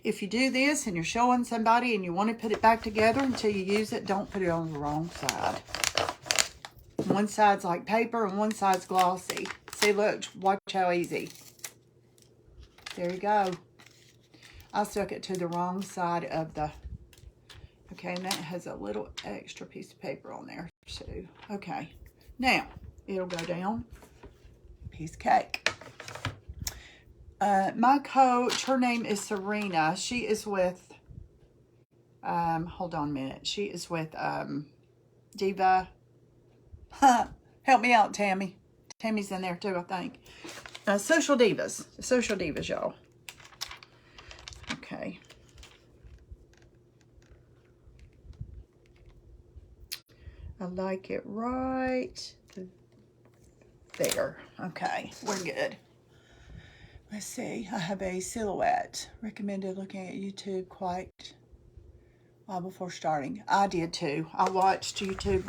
if you do this and you're showing somebody and you want to put it back together until you use it, don't put it on the wrong side. One side's like paper and one side's glossy. See, look, watch how easy. There you go. I stuck it to the wrong side of the... Okay, and that has a little extra piece of paper on there too. Okay, now it'll go down. Piece of cake. My coach, her name is Serena. She is with, hold on a minute. She is with Diva. Help me out, Tammy. Tammy's in there too, I think. Social Divas. Social Divas, y'all. Okay. I like it right there. Okay, we're good. Let's see. I have a silhouette. Recommended looking at YouTube quite a while before starting. I did too. I watched YouTube,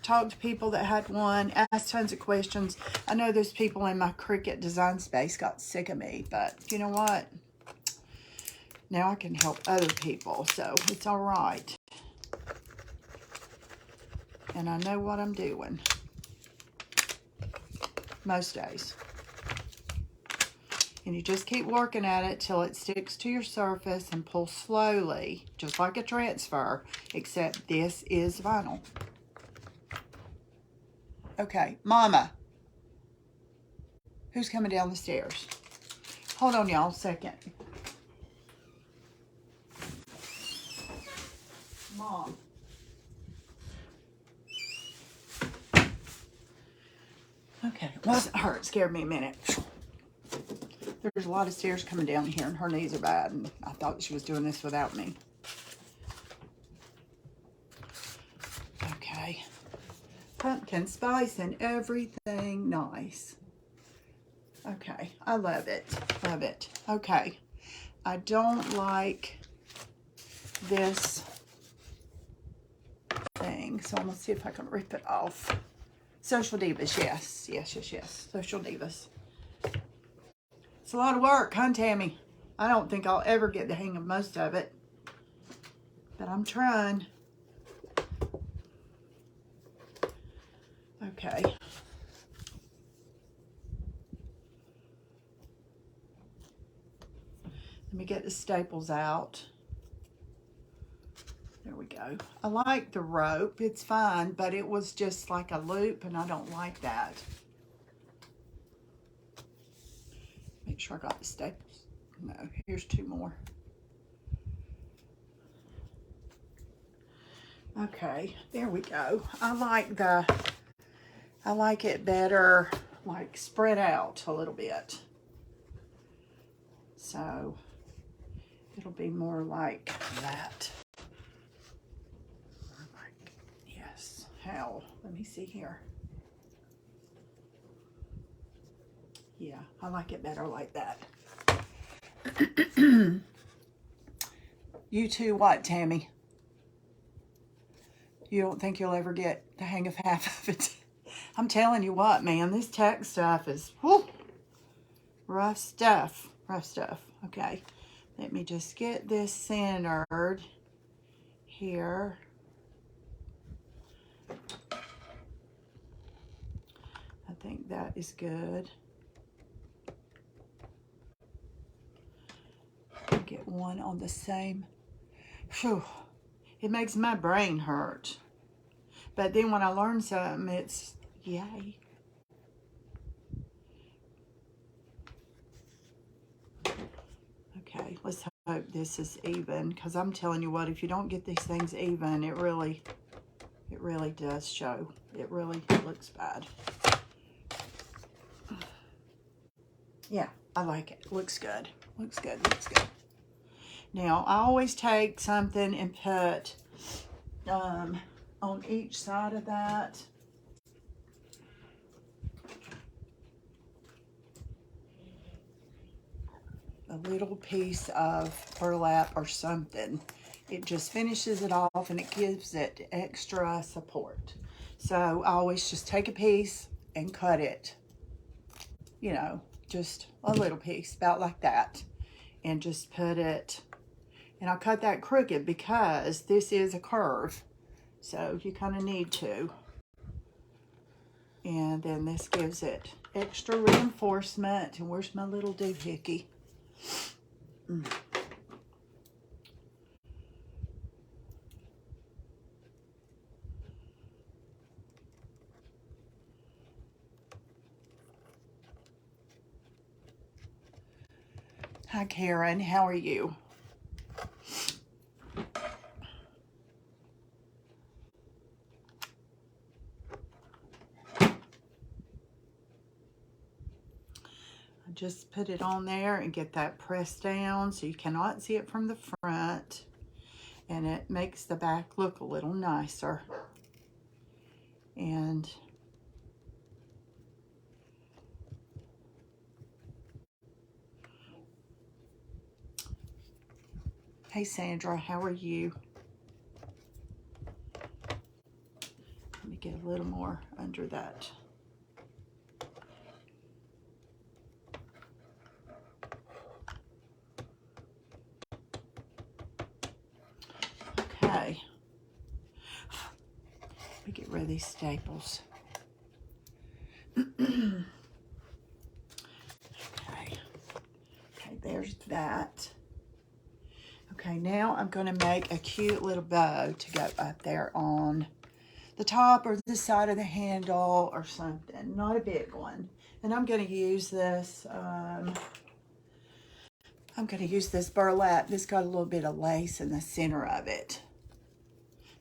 talked to people that had one, asked tons of questions. I know those people in my Cricut design space got sick of me, but you know what? Now I can help other people, so it's all right. And I know what I'm doing. Most days. And you just keep working at it till it sticks to your surface and pull slowly, just like a transfer, except this is vinyl. Okay, Mama. Who's coming down the stairs? Hold on, y'all, a second. Mom. Okay, it wasn't her. It scared me a minute. There's a lot of stairs coming down here, and her knees are bad, and I thought she was doing this without me. Okay. Pumpkin spice and everything nice. Okay, I love it. Love it. Okay, I don't like this thing, so I'm gonna see if I can rip it off. Social Divas, yes, yes, yes, yes. Social Divas. It's a lot of work, huh, Tammy? I don't think I'll ever get the hang of most of it, but I'm trying. Okay. Let me get the staples out. There we go. I like the rope. It's fine, but it was just like a loop, and I don't like that. Make sure I got the staples. No, here's two more. Okay, there we go. I like it better, like spread out a little bit. So it'll be more like that. Like, yes, how? Let me see here. Yeah, I like it better like that. You too, what, Tammy? You don't think you'll ever get the hang of half of it? I'm telling you what, man, this tech stuff is whew, rough stuff. Rough stuff. Okay, let me just get this centered here. I think that is good. Get one on the same. Whew. It makes my brain hurt. But then when I learn something, it's yay. Okay, let's hope this is even, because I'm telling you what, if you don't get these things even, it really does show. It really looks bad. Yeah, I like it. Looks good. Looks good. Looks good. Now, I always take something and put on each side of that. A little piece of burlap or something. It just finishes it off and it gives it extra support. So I always just take a piece and cut it, you know, just a little piece, about like that, and just put it, and I cut that crooked because this is a curve, so you kind of need to. And then this gives it extra reinforcement. And where's my little doohickey? Hi, Karen. How are you? Just put it on there and get that pressed down so you cannot see it from the front, and it makes the back look a little nicer. And hey Sandra, how are you? Let me get a little more under that. Okay. Let me get rid of these staples. Okay. Okay, there's that. Okay, now I'm going to make a cute little bow to go up there on the top or the side of the handle or something. Not a big one. And I'm going to use this, burlap. This got a little bit of lace in the center of it.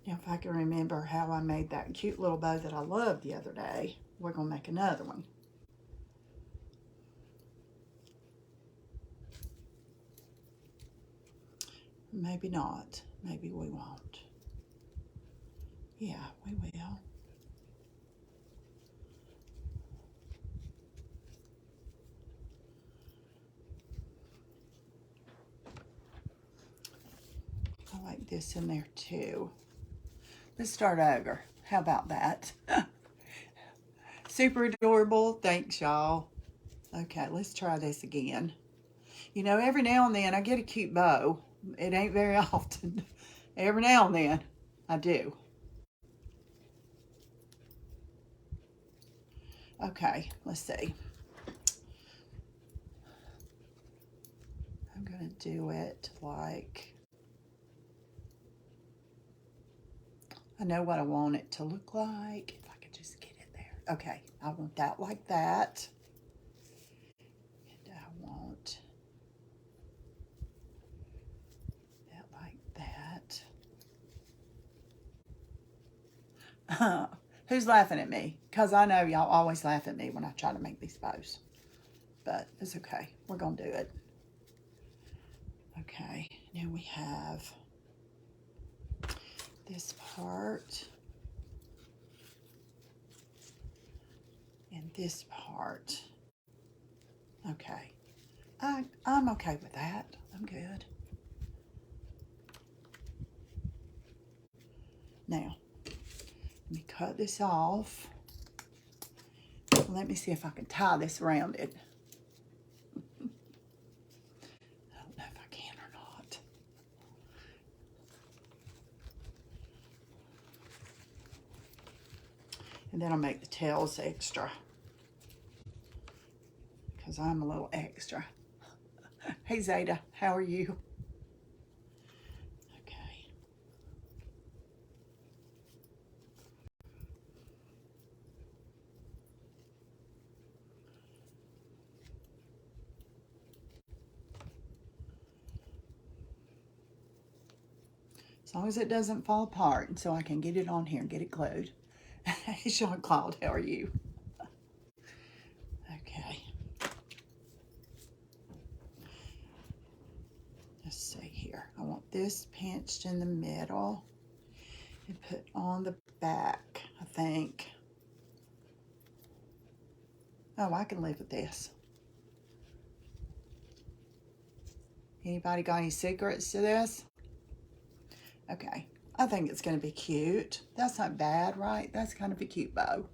Now, if I can remember how I made that cute little bow that I loved the other day, we're going to make another one. Maybe not. Maybe we won't. Yeah, we will. want this in there too. Let's start over. How about that? Super adorable. Thanks, y'all. Okay, let's try this again. You know, every now and then I get a cute bow. It ain't very often. Every now and then I do. Okay, let's see. I'm going to do it like, I know what I want it to look like. If I could just get it there. Okay, I want that like that. And I want that like that. Who's laughing at me? Because I know y'all always laugh at me when I try to make these bows. But it's okay. We're going to do it. Okay, now we have this part and this part. Okay, I'm okay with that. I'm good. Now, let me cut this off. Let me see if I can tie this around it. I don't know if I can or not. And then I'll make the tails extra, because I'm a little extra. Hey Zeta, how are you? Okay. As long as it doesn't fall apart, and so I can get it on here and get it glued. Hey Sean Claude, how are you? Okay. Let's see here. I want this pinched in the middle and put on the back, I think. Oh, I can live with this. Anybody got any secrets to this? Okay, I think it's going to be cute. That's not bad, right? That's kind of a cute bow.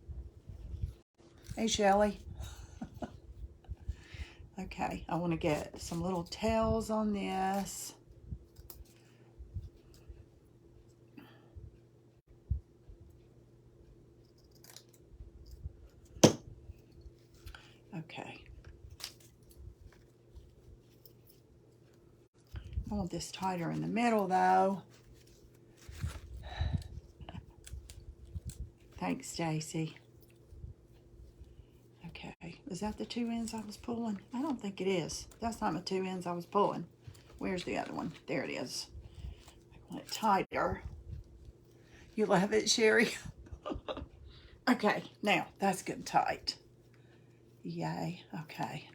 Hey, Shelly. Okay, I want to get some little tails on this. Okay. I want this tighter in the middle, though. Thanks, Stacy. Okay, is that the two ends I was pulling? I don't think it is. That's not the two ends I was pulling. Where's the other one? There it is. I want it tighter. You love it, Sherry? Okay, now that's good and tight. Yay, okay.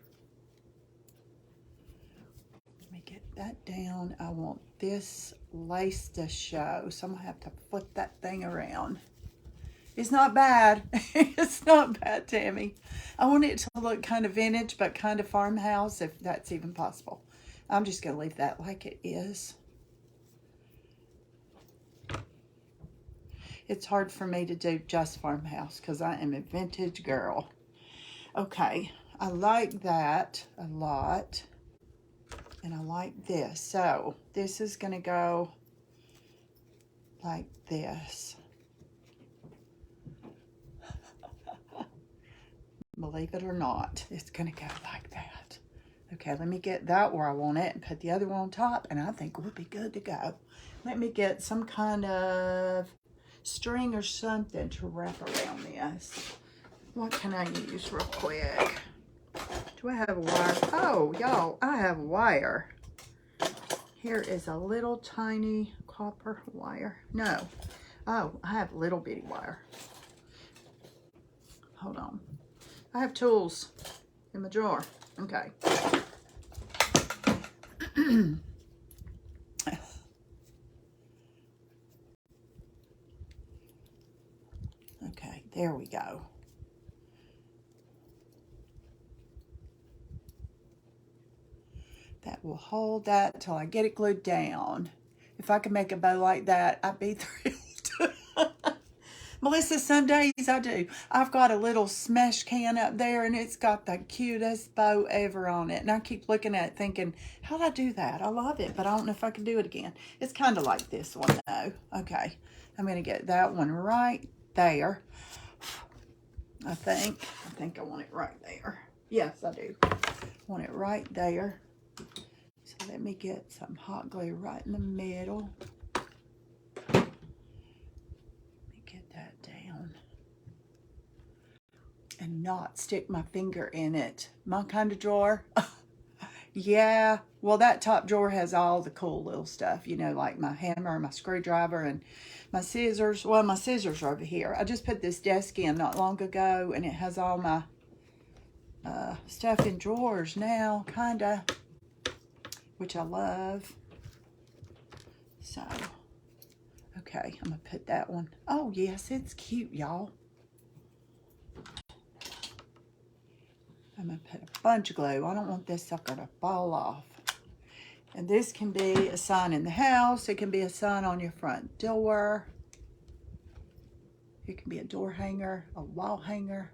Let me get that down. I want this lace to show, so I'm gonna have to flip that thing around. It's not bad. It's not bad, Tammy. I want it to look kind of vintage, but kind of farmhouse, if that's even possible. I'm just going to leave that like it is. It's hard for me to do just farmhouse because I am a vintage girl. Okay, I like that a lot. And I like this. So this is going to go like this. Believe it or not, it's going to go like that. Okay, let me get that where I want it and put the other one on top, and I think we'll be good to go. Let me get some kind of string or something to wrap around this. What can I use real quick? Do I have a wire? Oh, y'all, I have wire. Here is a little tiny copper wire. No. Oh, I have little bitty wire. Hold on. I have tools in my drawer. Okay. Okay, there we go. That will hold that till I get it glued down. If I could make a bow like that, I'd be thrilled. Melissa, some days I do. I've got a little smash can up there and it's got the cutest bow ever on it. And I keep looking at it thinking, how'd I do that? I love it, but I don't know if I can do it again. It's kind of like this one though. Okay, I'm going to get that one right there. I think I want it right there. Yes, I do. I want it right there. So let me get some hot glue right in the middle. And not stick my finger in it. My kind of drawer. Yeah, well, that top drawer has all the cool little stuff, you know, like my hammer, my screwdriver, and my scissors. Well, my scissors are over here. I just put this desk in not long ago, and it has all my stuff in drawers now, kind of, which I love. So, okay, I'm going to put that one. Oh, yes, it's cute, y'all. I'm going to put a bunch of glue. I don't want this sucker to fall off. And this can be a sign in the house. It can be a sign on your front door. It can be a door hanger, a wall hanger.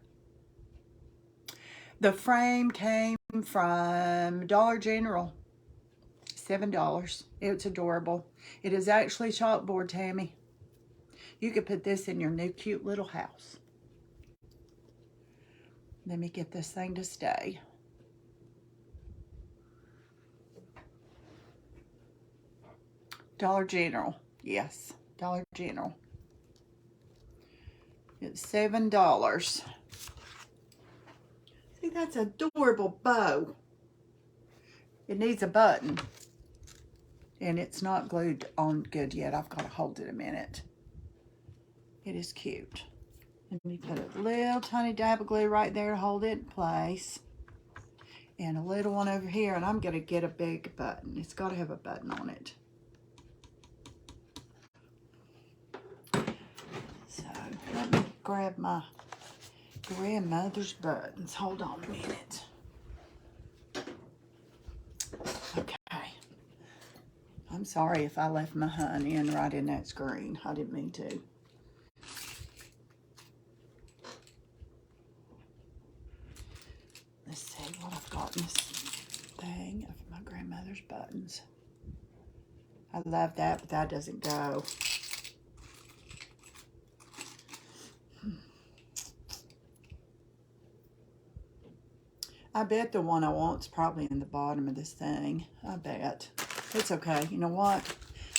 The frame came from Dollar General. $7. It's adorable. It is actually chalkboard, Tammy. You could put this in your new cute little house. Let me get this thing to stay. Dollar General. Yes, Dollar General. It's $7. See, that's an adorable bow. It needs a button. And it's not glued on good yet. I've got to hold it a minute. It is cute. Let me put a little tiny dab of glue right there to hold it in place. And a little one over here. And I'm going to get a big button. It's got to have a button on it. So let me grab my grandmother's buttons. Hold on a minute. Okay. I'm sorry if I left my honey in right in that screen. I didn't mean to. Let's see what I've got in this thing of my grandmother's buttons. I love that, but that doesn't go. I bet the one I want's probably in the bottom of this thing. I bet. It's okay. You know what?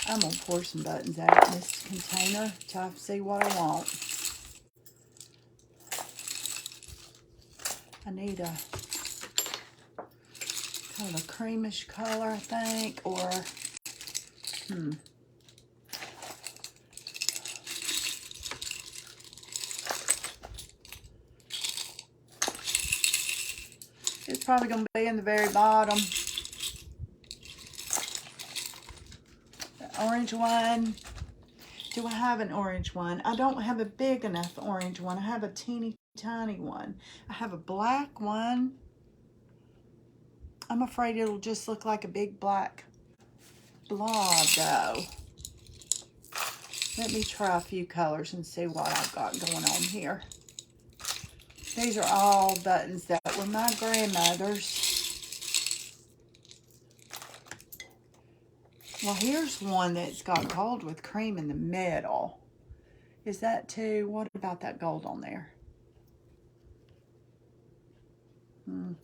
I'm going to pour some buttons out in this container to see what I want. I need a kind of a creamish color, I think, or it's probably going to be in the very bottom. The orange one. Do I have an orange one? I don't have a big enough orange one. I have a teeny tiny one. I have a black one. I'm afraid it'll just look like a big black blob though. Let me try a few colors and see what I've got going on here. These are all buttons that were my grandmother's. Well, here's one that's got gold with cream in the middle. Is that too? What about that gold on there? Nope.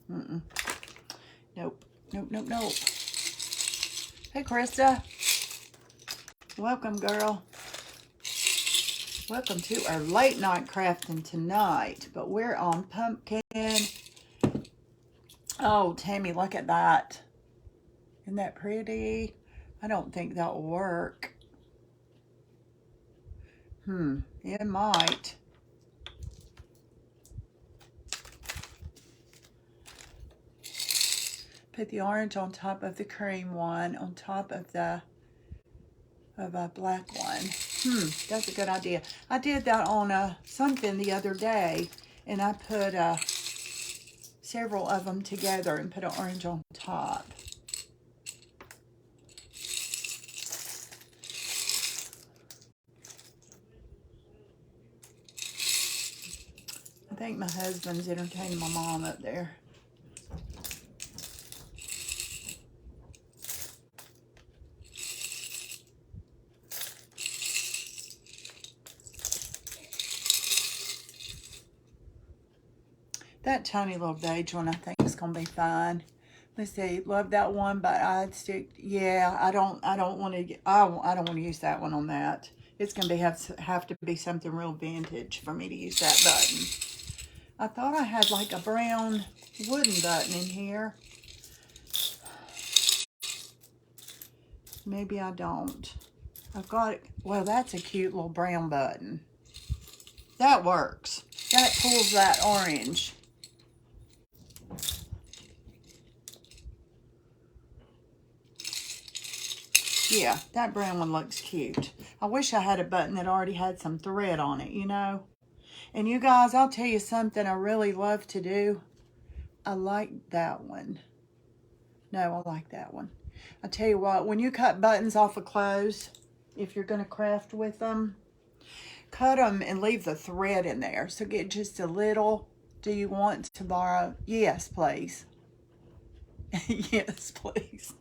Nope, nope, nope. Hey, Krista. Welcome, girl. Welcome to our late night crafting tonight. But we're on pumpkin. Oh, Tammy, look at that. Isn't that pretty? I don't think that'll work. It might. Put the orange on top of the cream one, on top of a black one. That's a good idea. I did that on something the other day, and I put several of them together and put an orange on top. think my husband's entertaining my mom up there. That tiny little beige one I think is going to be fine. Let's see, love that one, but I'd stick, yeah, I don't want to, I don't want to use that one on that. It's going to have to be something real vintage for me to use that button. I thought I had like a brown wooden button in here. Maybe I don't. I've got it. Well, that's a cute little brown button. That works. That pulls that orange. Yeah, that brown one looks cute. I wish I had a button that already had some thread on it, you know. And you guys, I'll tell you something I really love to do. I like that one. No, I like that one. I tell you what, when you cut buttons off of clothes, if you're going to craft with them, cut them and leave the thread in there. So get just a little. Do you want to borrow? Yes, please. Yes, please.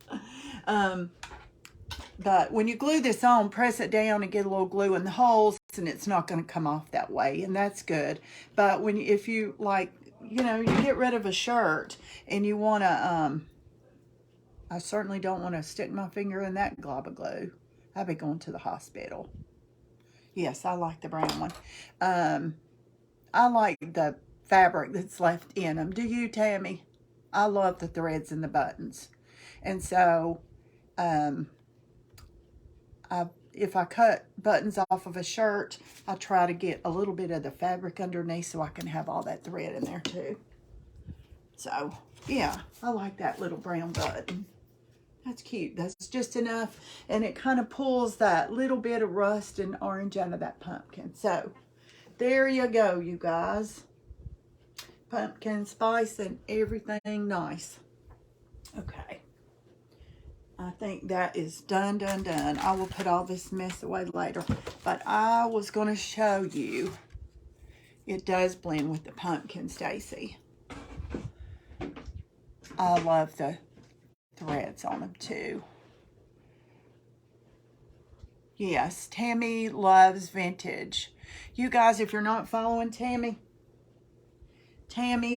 But when you glue this on, press it down and get a little glue in the holes, and it's not going to come off that way, and that's good. But if you like, you know, you get rid of a shirt and you want to, I certainly don't want to stick my finger in that glob of glue. I'd be going to the hospital. Yes, I like the brown one. I like the fabric that's left in them. Do you, Tammy? I love the threads and the buttons. And so, if I cut buttons off of a shirt, I try to get a little bit of the fabric underneath so I can have all that thread in there too. So, yeah, I like that little brown button. That's cute. That's just enough. And it kind of pulls that little bit of rust and orange out of that pumpkin. So, there you go, you guys. Pumpkin spice and everything nice. Okay. I think that is done. I will put all this mess away later. But I was going to show you. It does blend with the pumpkin, Stacy. I love the threads on them too. Yes, Tammy loves vintage. You guys, if you're not following Tammy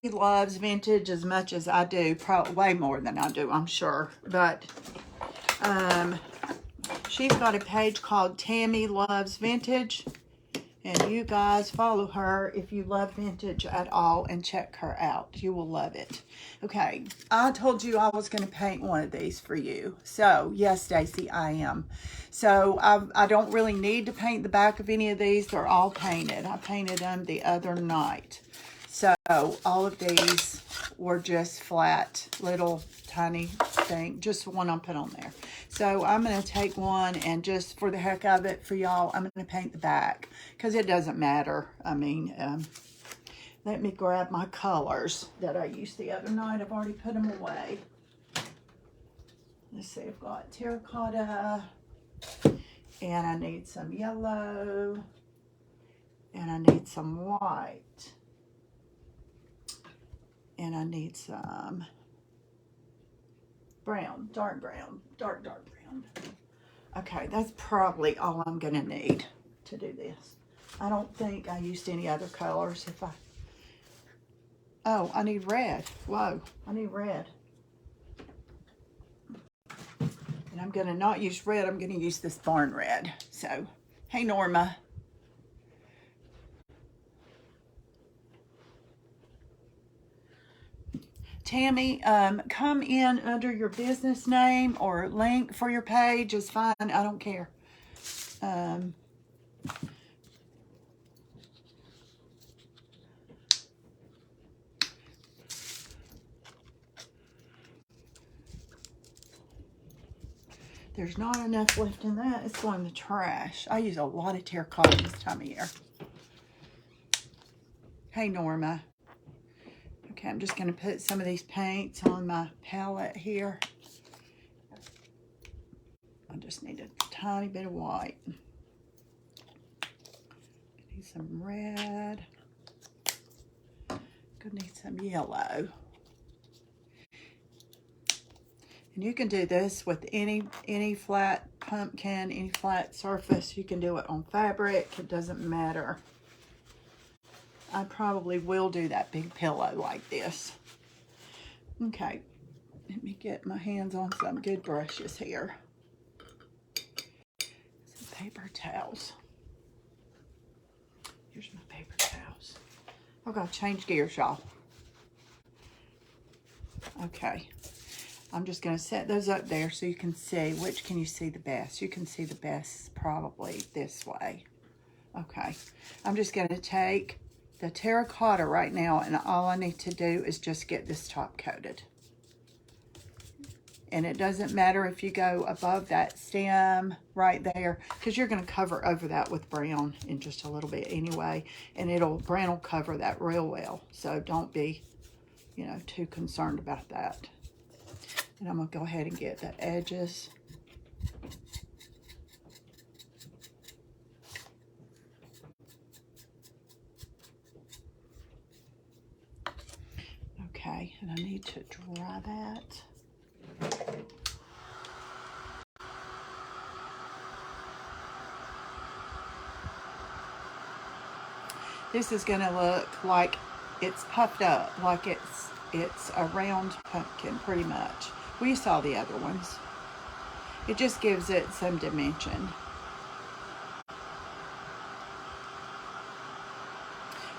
loves vintage as much as I do. Probably way more than I do, I'm sure. But she's got a page called Tammy Loves Vintage, and you guys follow her if you love vintage at all and check her out. You will love it. Okay, I told you I was going to paint one of these for you. So yes, Stacy, I am. So I don't really need to paint the back of any of these. They're all painted. I painted them the other night. So all of these were just flat little tiny thing, just one I put on there. So I'm going to take one and just for the heck of it for y'all, I'm going to paint the back because it doesn't matter. I mean, let me grab my colors that I used the other night. I've already put them away. Let's see, I've got terracotta, and I need some yellow, and I need some white, and I need some brown, dark brown. Okay, that's probably all I'm gonna need to do this. I don't think I used any other colors. Oh, I need red. Whoa, I need red. And I'm gonna not use red, I'm gonna use this barn red. So, hey Norma. Tammy, come in under your business name or link for your page is fine. I don't care. There's not enough left in that. It's going in the trash. I use a lot of terracotta this time of year. Hey, Norma. Okay, I'm just going to put some of these paints on my palette here. I just need a tiny bit of white. Need some red. Gonna need some yellow. And you can do this with any flat pumpkin, any flat surface. You can do it on fabric, it doesn't matter. I probably will do that big pillow like this. Okay, let me get my hands on some good brushes here. Some paper towels. Here's my paper towels. I've got to change gears, y'all. Okay. I'm just going to set those up there so you can see which can you see the best. You can see the best probably this way. Okay. I'm just going to take the terracotta right now, and all I need to do is just get this top coated. And it doesn't matter if you go above that stem right there, because you're going to cover over that with brown in just a little bit anyway, and brown will cover that real well. So don't be, you know, too concerned about that. And I'm going to go ahead and get the edges. Okay, and I need to dry that. This is going to look like it's puffed up, like it's a round pumpkin pretty much. We saw the other ones. It just gives it some dimension.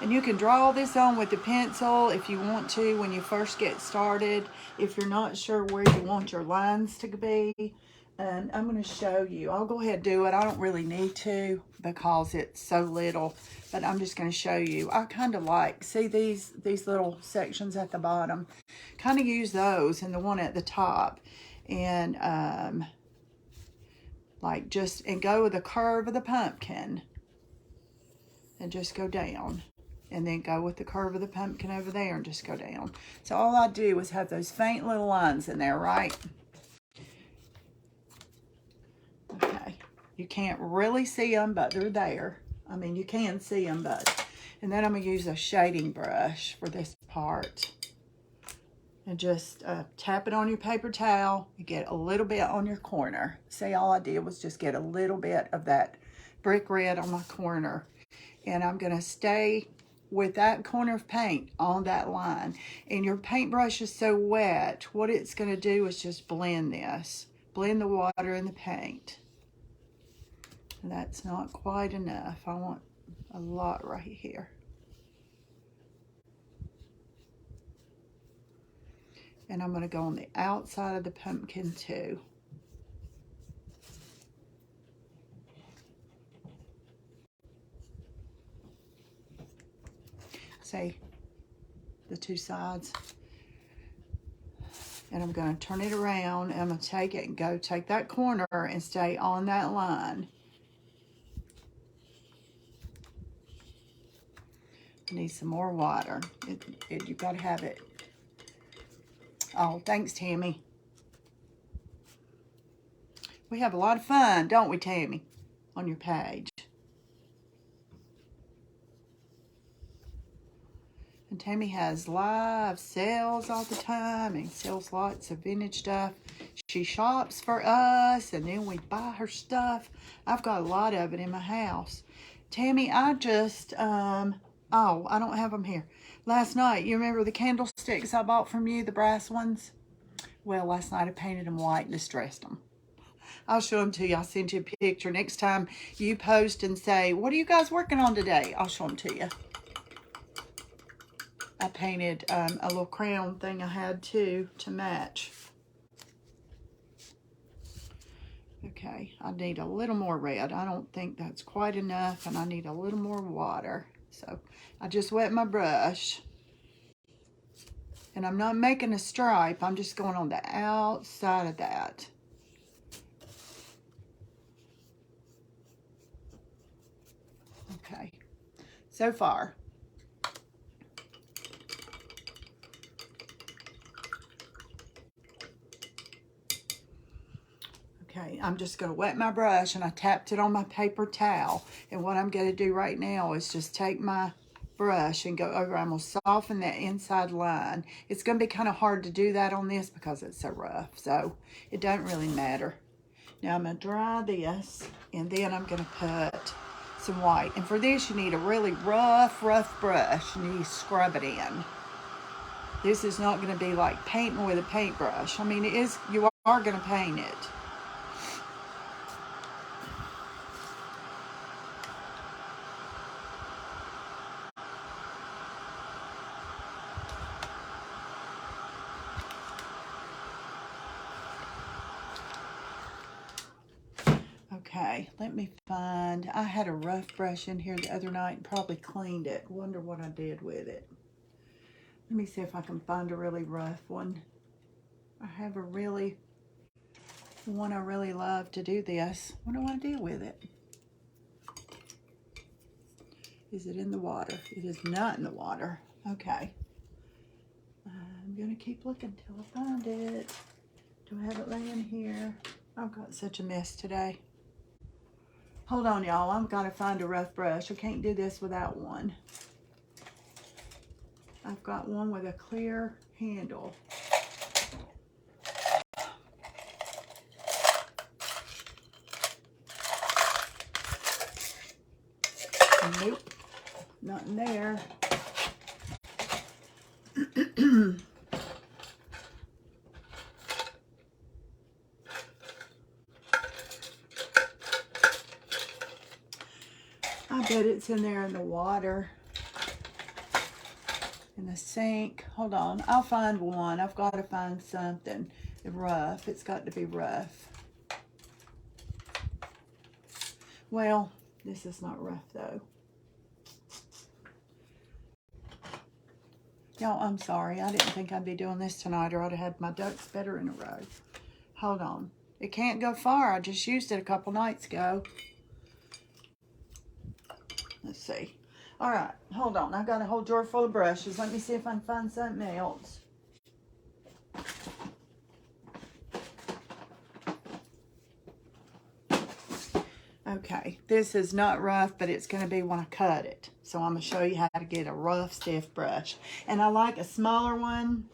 And you can draw this on with the pencil if you want to when you first get started, if you're not sure where you want your lines to be. And I'm going to show you. I'll go ahead and do it. I don't really need to because it's so little, but I'm just going to show you. I kind of like, see these little sections at the bottom? Kind of use those and the one at the top. And and go with the curve of the pumpkin. And just go down. And then go with the curve of the pumpkin over there and just go down. So all I do is have those faint little lines in there, right? Okay. You can't really see them, but they're there. I mean, you can see them, but... And then I'm going to use a shading brush for this part. And just tap it on your paper towel. You get a little bit on your corner. See, all I did was just get a little bit of that brick red on my corner. And I'm going to stay with that corner of paint on that line. And your paintbrush is so wet, what it's going to do is just blend this. Blend the water and the paint. And that's not quite enough. I want a lot right here. And I'm going to go on the outside of the pumpkin too. See the two sides? And I'm going to turn it around and I'm going to take it and go take that corner and stay on that line. I need some more water. You've got to have it. Oh, thanks, Tammy. We have a lot of fun, don't we, Tammy, on your page? And Tammy has live sales all the time and sells lots of vintage stuff. She shops for us and then we buy her stuff. I've got a lot of it in my house. Tammy, I just, oh, I don't have them here. Last night, you remember the candlesticks I bought from you, the brass ones? Well, last night I painted them white and distressed them. I'll show them to you. I'll send you a picture. Next time you post and say, what are you guys working on today? I'll show them to you. I painted a little crown thing I had too to match. Okay, I need a little more red. I don't think that's quite enough, and I need a little more water. So I just wet my brush. And I'm not making a stripe. I'm just going on the outside of that. Okay, so far. Okay, I'm just going to wet my brush, and I tapped it on my paper towel. And what I'm going to do right now is just take my brush and go over. I'm going to soften that inside line. It's going to be kind of hard to do that on this because it's so rough. So it doesn't really matter. Now I'm going to dry this, and then I'm going to put some white. And for this, you need a really rough brush, and you scrub it in. This is not going to be like painting with a paintbrush. I mean, you are going to paint it. Okay, let me find, I had a rough brush in here the other night and probably cleaned it. Wonder what I did with it. Let me see if I can find a really rough one. I have one I really love to do this. What do I do with it? Is it in the water? It is not in the water. Okay. I'm gonna keep looking till I find it. Do I have it laying here? I've got such a mess today. Hold on, y'all. I've got to find a rough brush. I can't do this without one. I've got one with a clear handle. Nope, not in there. I bet it's in there in the water. In the sink. Hold on, I'll find one. I've got to find something rough. It's got to be rough. Well, this is not rough though. Y'all, I'm sorry. I didn't think I'd be doing this tonight, or I'd have had my ducks better in a row. Hold on. It can't go far. I just used it a couple nights ago. Let's see. All right, hold on. I've got a whole drawer full of brushes. Let me see if I can find something else. Okay, this is not rough, but it's going to be when I cut it. So I'm going to show you how to get a rough, stiff brush. And I like a smaller one.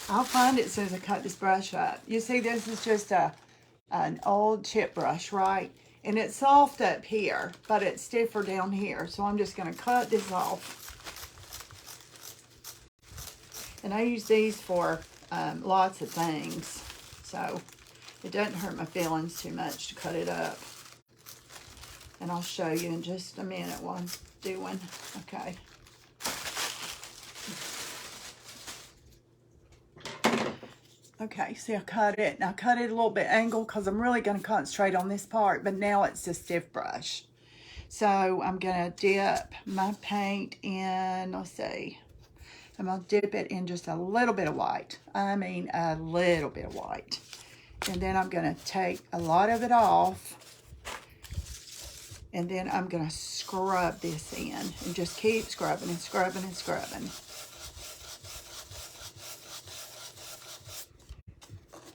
I'll find it as soon as I cut this brush up. You see, this is just an old chip brush, right? And it's soft up here, but it's stiffer down here. So I'm just going to cut this off. And I use these for lots of things. So it doesn't hurt my feelings too much to cut it up. And I'll show you in just a minute what I'm doing. Okay. Okay, see, I cut it. Now, I cut it a little bit angled because I'm really going to concentrate on this part, but now it's a stiff brush. So I'm going to dip my paint in, let's see, I'm going to dip it in just a little bit of white. I mean, a little bit of white. And then I'm going to take a lot of it off. And then I'm going to scrub this in and just keep scrubbing and scrubbing and scrubbing.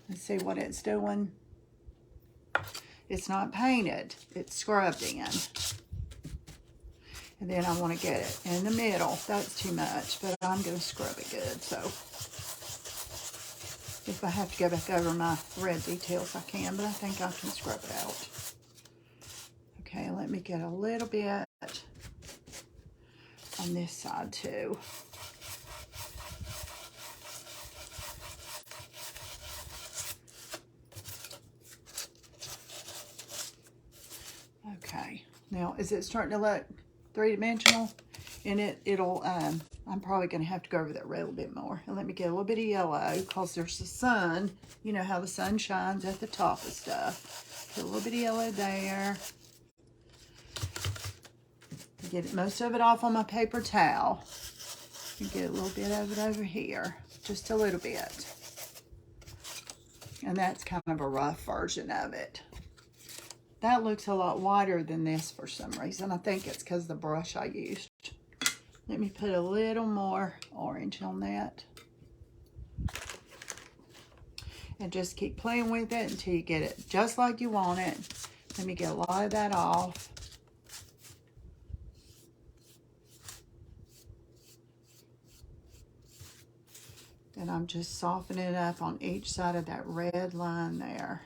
Let's see what it's doing. It's not painted, it's scrubbed in. And then I want to get it in the middle. That's too much, but I'm going to scrub it good. So if I have to go back over my red details, I can, but I think I can scrub it out. Okay, let me get a little bit on this side too. Okay, now is it starting to look three-dimensional? And it'll, I'm probably going to have to go over that red a little bit more. And let me get a little bit of yellow because there's the sun. You know how the sun shines at the top of stuff. Put a little bit of yellow there. Get most of it off on my paper towel. And get a little bit of it over here. Just a little bit. And that's kind of a rough version of it. That looks a lot wider than this for some reason. I think it's because of the brush I used. Let me put a little more orange on that. And just keep playing with it until you get it just like you want it. Let me get a lot of that off. And I'm just softening it up on each side of that red line there.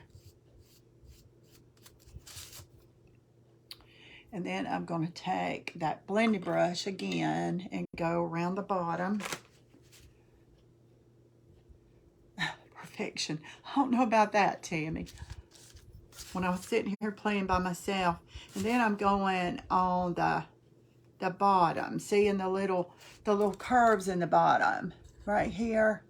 And then I'm going to take that blending brush again and go around the bottom. Perfection. I don't know about that, Tammy. When I was sitting here playing by myself. And then I'm going on the bottom, seeing the little curves in the bottom right here.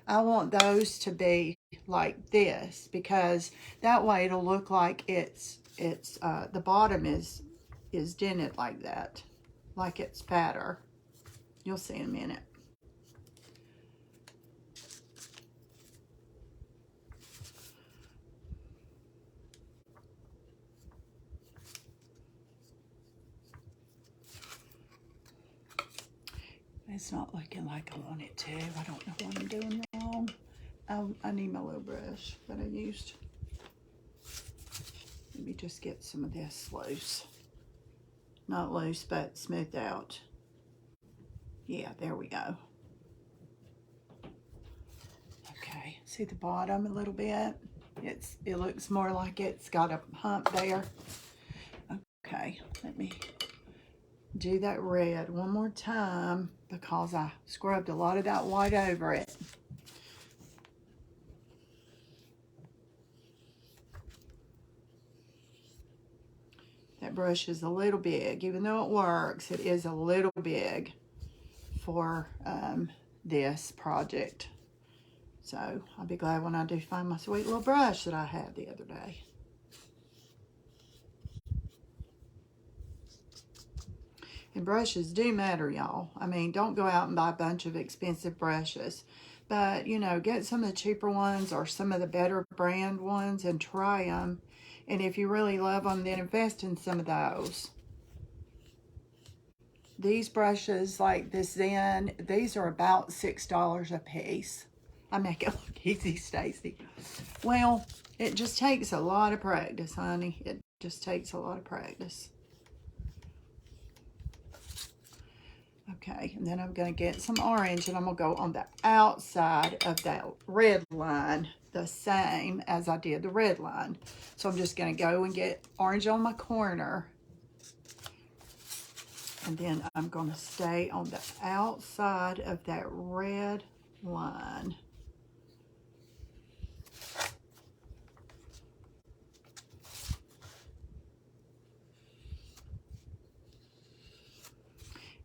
I want those to be like this, because that way it'll look like it's the bottom is dented like that, like it's fatter. You'll see in a minute. It's not looking like I want it to. I don't know what I'm doing wrong. I need my little brush that I used. Let me just get some of this loose. Not loose, but smoothed out. Yeah, there we go. Okay, see the bottom a little bit? It looks more like it's got a hump there. Okay, let me do that red one more time because I scrubbed a lot of that white over it. That brush is a little big. Even though it works, it is a little big for this project. So I'll be glad when I do find my sweet little brush that I had the other day. And brushes do matter, y'all. I mean, don't go out and buy a bunch of expensive brushes. But, you know, get some of the cheaper ones or some of the better brand ones and try them. And if you really love them, then invest in some of those. These brushes, like this Zen, these are about $6 a piece. I make it look easy, Stacy. Well, it just takes a lot of practice, honey. It just takes a lot of practice. Okay, and then I'm going to get some orange, and I'm going to go on the outside of that red line, the same as I did the red line. So I'm just going to go and get orange on my corner. And then I'm going to stay on the outside of that red line.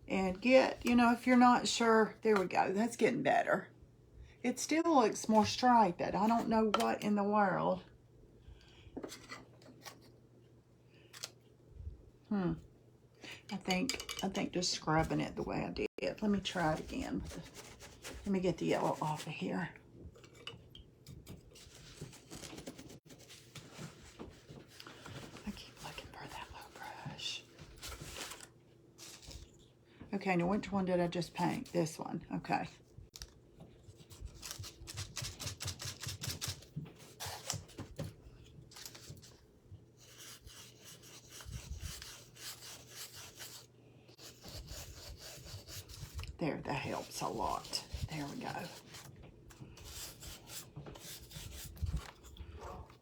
And get, you know, if you're not sure, there we go. That's getting better. It still looks more striped. I don't know what in the world. I think just scrubbing it the way I did. Let me try it again. Let me get the yellow off of here. I keep looking for that little brush. Okay, now which one did I just paint? This one. Okay. There, that helps a lot. There we go.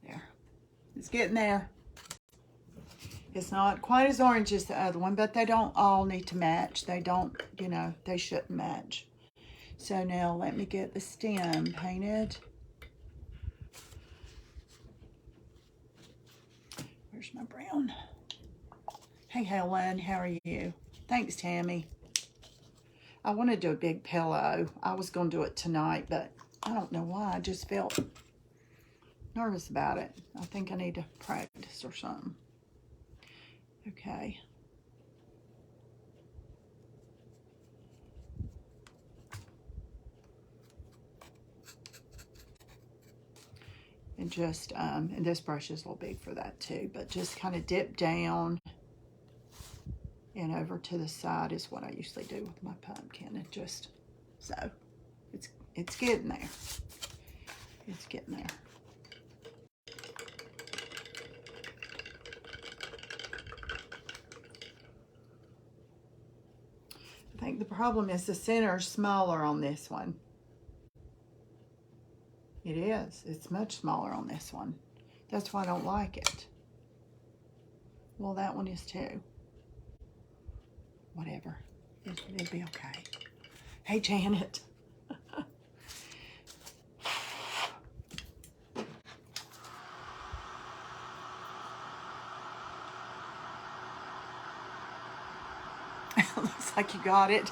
There. It's getting there. It's not quite as orange as the other one, but they don't all need to match. They don't, you know, they shouldn't match. So now let me get the stem painted. Where's my brown? Hey, Helen, how are you? Thanks, Tammy. I want to do a big pillow. I was going to do it tonight, but I don't know why. I just felt nervous about it. I think I need to practice or something. Okay. And just, and this brush is a little big for that too, but just kind of dip down and over to the side is what I usually do with my pumpkin. And just, so, it's getting there. It's getting there. I think the problem is the center is smaller on this one. It is. It's much smaller on this one. That's why I don't like it. Well, that one is too. Whatever. It'll be okay. Hey, Janet. Looks like you got it.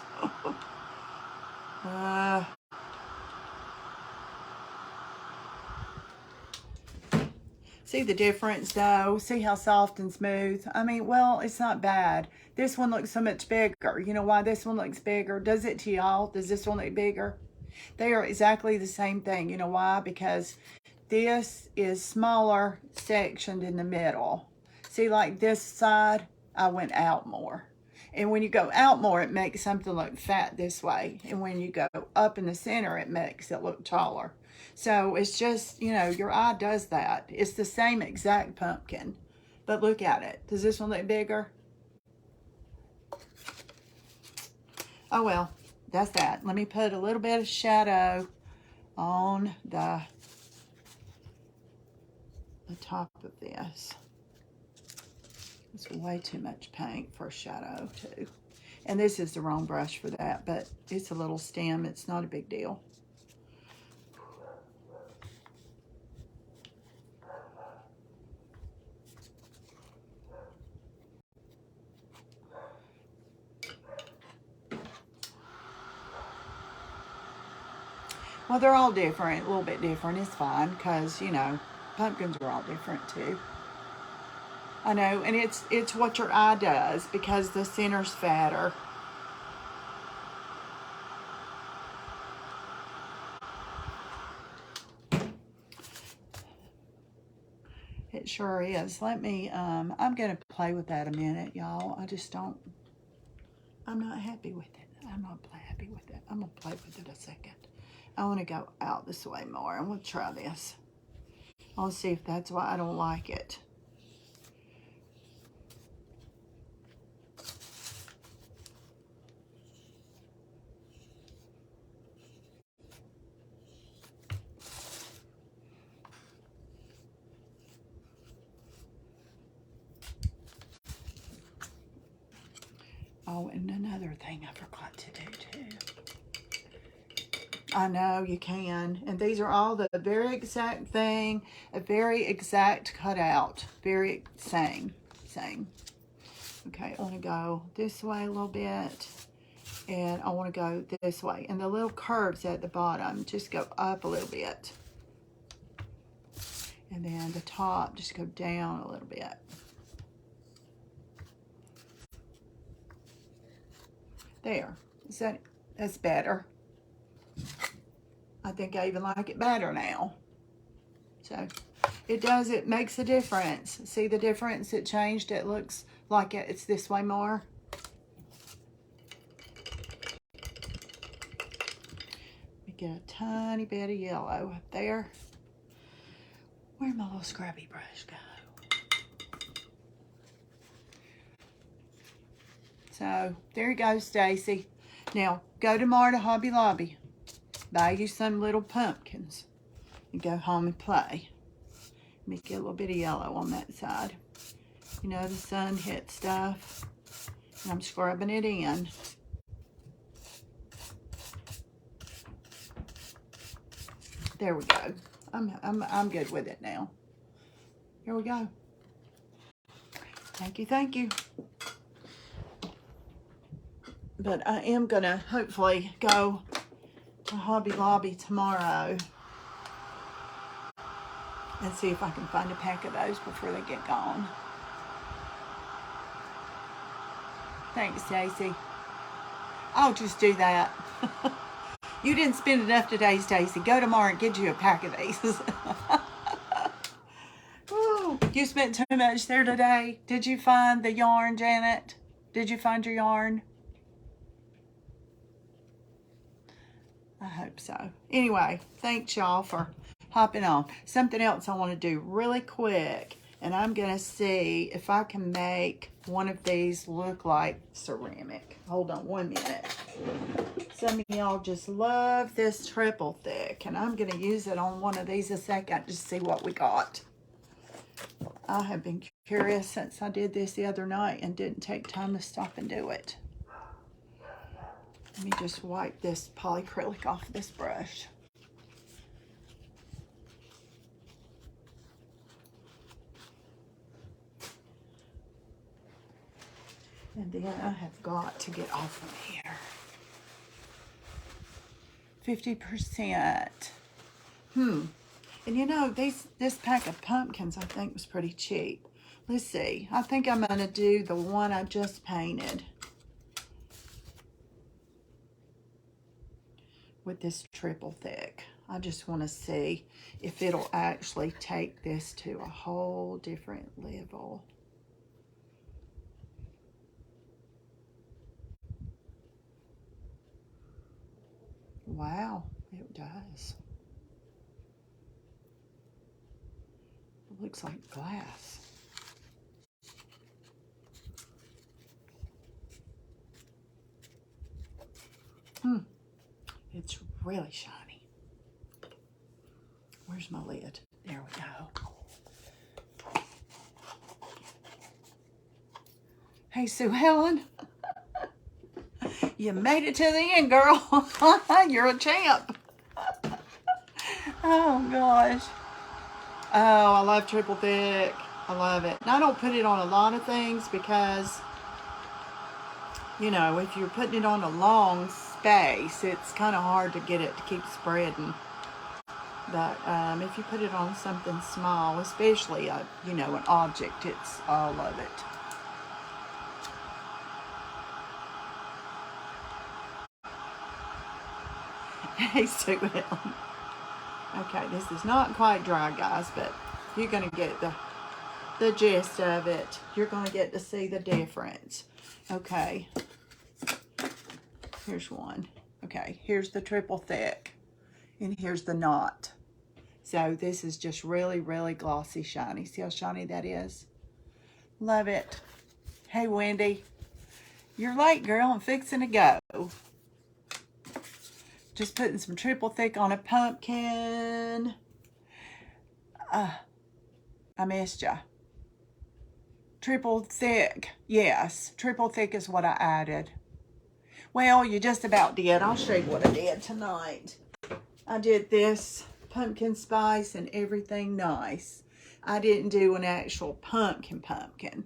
See the difference though? See how soft and smooth? I mean, well, it's not bad. This one looks so much bigger. You know why this one looks bigger? Does it to y'all? Does this one look bigger? They are exactly the same thing. You know why? Because this is smaller sectioned in the middle. See, like this side, I went out more. And when you go out more, it makes something look fat this way. And when you go up in the center, it makes it look taller. So it's just, you know, your eye does that. It's the same exact pumpkin. But look at it. Does this one look bigger? Oh, well, that's that. Let me put a little bit of shadow on the top of this. It's way too much paint for a shadow too. And this is the wrong brush for that, but it's a little stem. It's not a big deal. Well, they're all different, a little bit different. It's fine because, you know, pumpkins are all different too. I know, and it's what your eye does because the center's fatter. It sure is. Let me, I'm going to play with that a minute, y'all. I just don't, I'm not happy with it. I'm not happy with it. I'm going to play with it a second. I want to go out this way more, and we'll try this. I'll see if that's why I don't like it. Oh, and another thing I forgot to do too. I know you can. And these are all the very exact thing, a very exact cutout. Very same. Okay, I want to go this way a little bit. And I want to go this way. And the little curves at the bottom, just go up a little bit. And then the top, just go down a little bit. There. That's better. I think I even like it better now. So it makes a difference. See the difference? It changed. It looks like it's this way more. We get a tiny bit of yellow up there. Where'd my little scrubby brush go? So there you go, Stacy. Now go tomorrow to Hobby Lobby. Buy you some little pumpkins and go home and play. Let me get a little bit of yellow on that side. You know, the sun hit stuff, and I'm scrubbing it in. There we go. I'm good with it now. Here we go. Thank you. But I am gonna hopefully go to Hobby Lobby tomorrow and see if I can find a pack of those before they get gone. Thanks, Stacy. I'll just do that. You didn't spend enough today, Stacy. Go tomorrow and get you a pack of these. Ooh, you spent too much there today. Did you find the yarn, Janet? Did you find your yarn? I hope so. Anyway, thanks y'all for hopping on. Something else I want to do really quick, and I'm going to see if I can make one of these look like ceramic. Hold on one minute. Some of y'all just love this triple thick, and I'm going to use it on one of these a second to see what we got. I have been curious since I did this the other night and didn't take time to stop and do it. Let me just wipe this polyacrylic off this brush. And then I have got to get off of here. 50%. And you know, this pack of pumpkins I think was pretty cheap. Let's see. I think I'm going to do the one I just painted with this triple thick. I just want to see if it'll actually take this to a whole different level. Wow, it does. It looks like glass. It's really shiny. Where's my lid? There we go. Hey, Sue Helen. You made it to the end, girl. You're a champ. Oh, gosh. Oh, I love triple thick. I love it. And I don't put it on a lot of things because, you know, if you're putting it on a long space, it's kind of hard to get it to keep spreading. But if you put it on something small, especially, you know, an object, I love it. Hey, Sue Helen. Okay, this is not quite dry, guys, but you're going to get the gist of it. You're going to get to see the difference. Okay. Here's one. Okay, here's the triple thick. And here's the knot. So this is just really, really glossy, shiny. See how shiny that is? Love it. Hey, Wendy. You're late, girl. I'm fixing to go. Just putting some triple thick on a pumpkin. I missed ya. Triple thick. Yes, triple thick is what I added. Well, you just about did. I'll show you what I did tonight. I did this pumpkin spice and everything nice. I didn't do an actual pumpkin.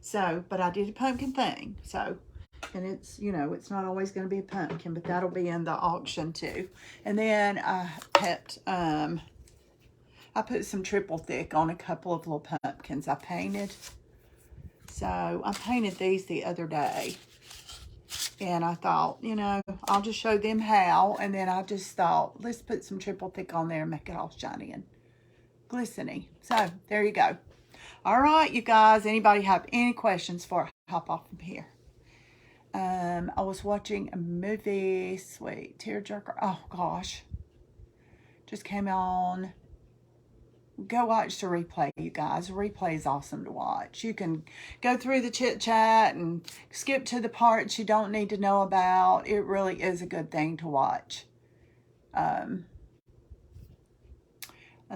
So, but I did a pumpkin thing. So, and it's, you know, it's not always going to be a pumpkin, but that'll be in the auction too. And then I put some triple thick on a couple of little pumpkins I painted. So I painted these the other day. And I thought, you know, I'll just show them how. And then I just thought, let's put some triple thick on there and make it all shiny and glistening. So there you go. All right, you guys. Anybody have any questions before I hop off from here? I was watching a movie, sweet tearjerker. Oh gosh, just came on. Go watch the replay, you guys. The replay is awesome to watch. You can go through the chit chat and skip to the parts you don't need to know about. It really is a good thing to watch. I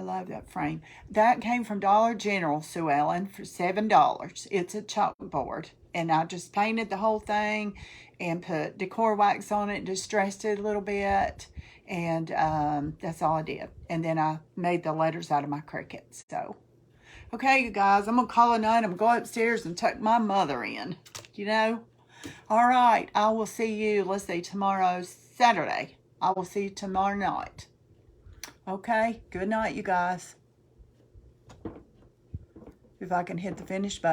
love that frame. That came from Dollar General, Sue Ellen, for $7. It's a chalkboard. And I just painted the whole thing and put decor wax on it, distressed it a little bit. And that's all I did. And then I made the letters out of my Cricut. So, okay, you guys, I'm going to call it a night. I'm going to go upstairs and tuck my mother in, you know. All right, I will see you, let's see, tomorrow's Saturday. I will see you tomorrow night. Okay, good night, you guys. If I can hit the finish button.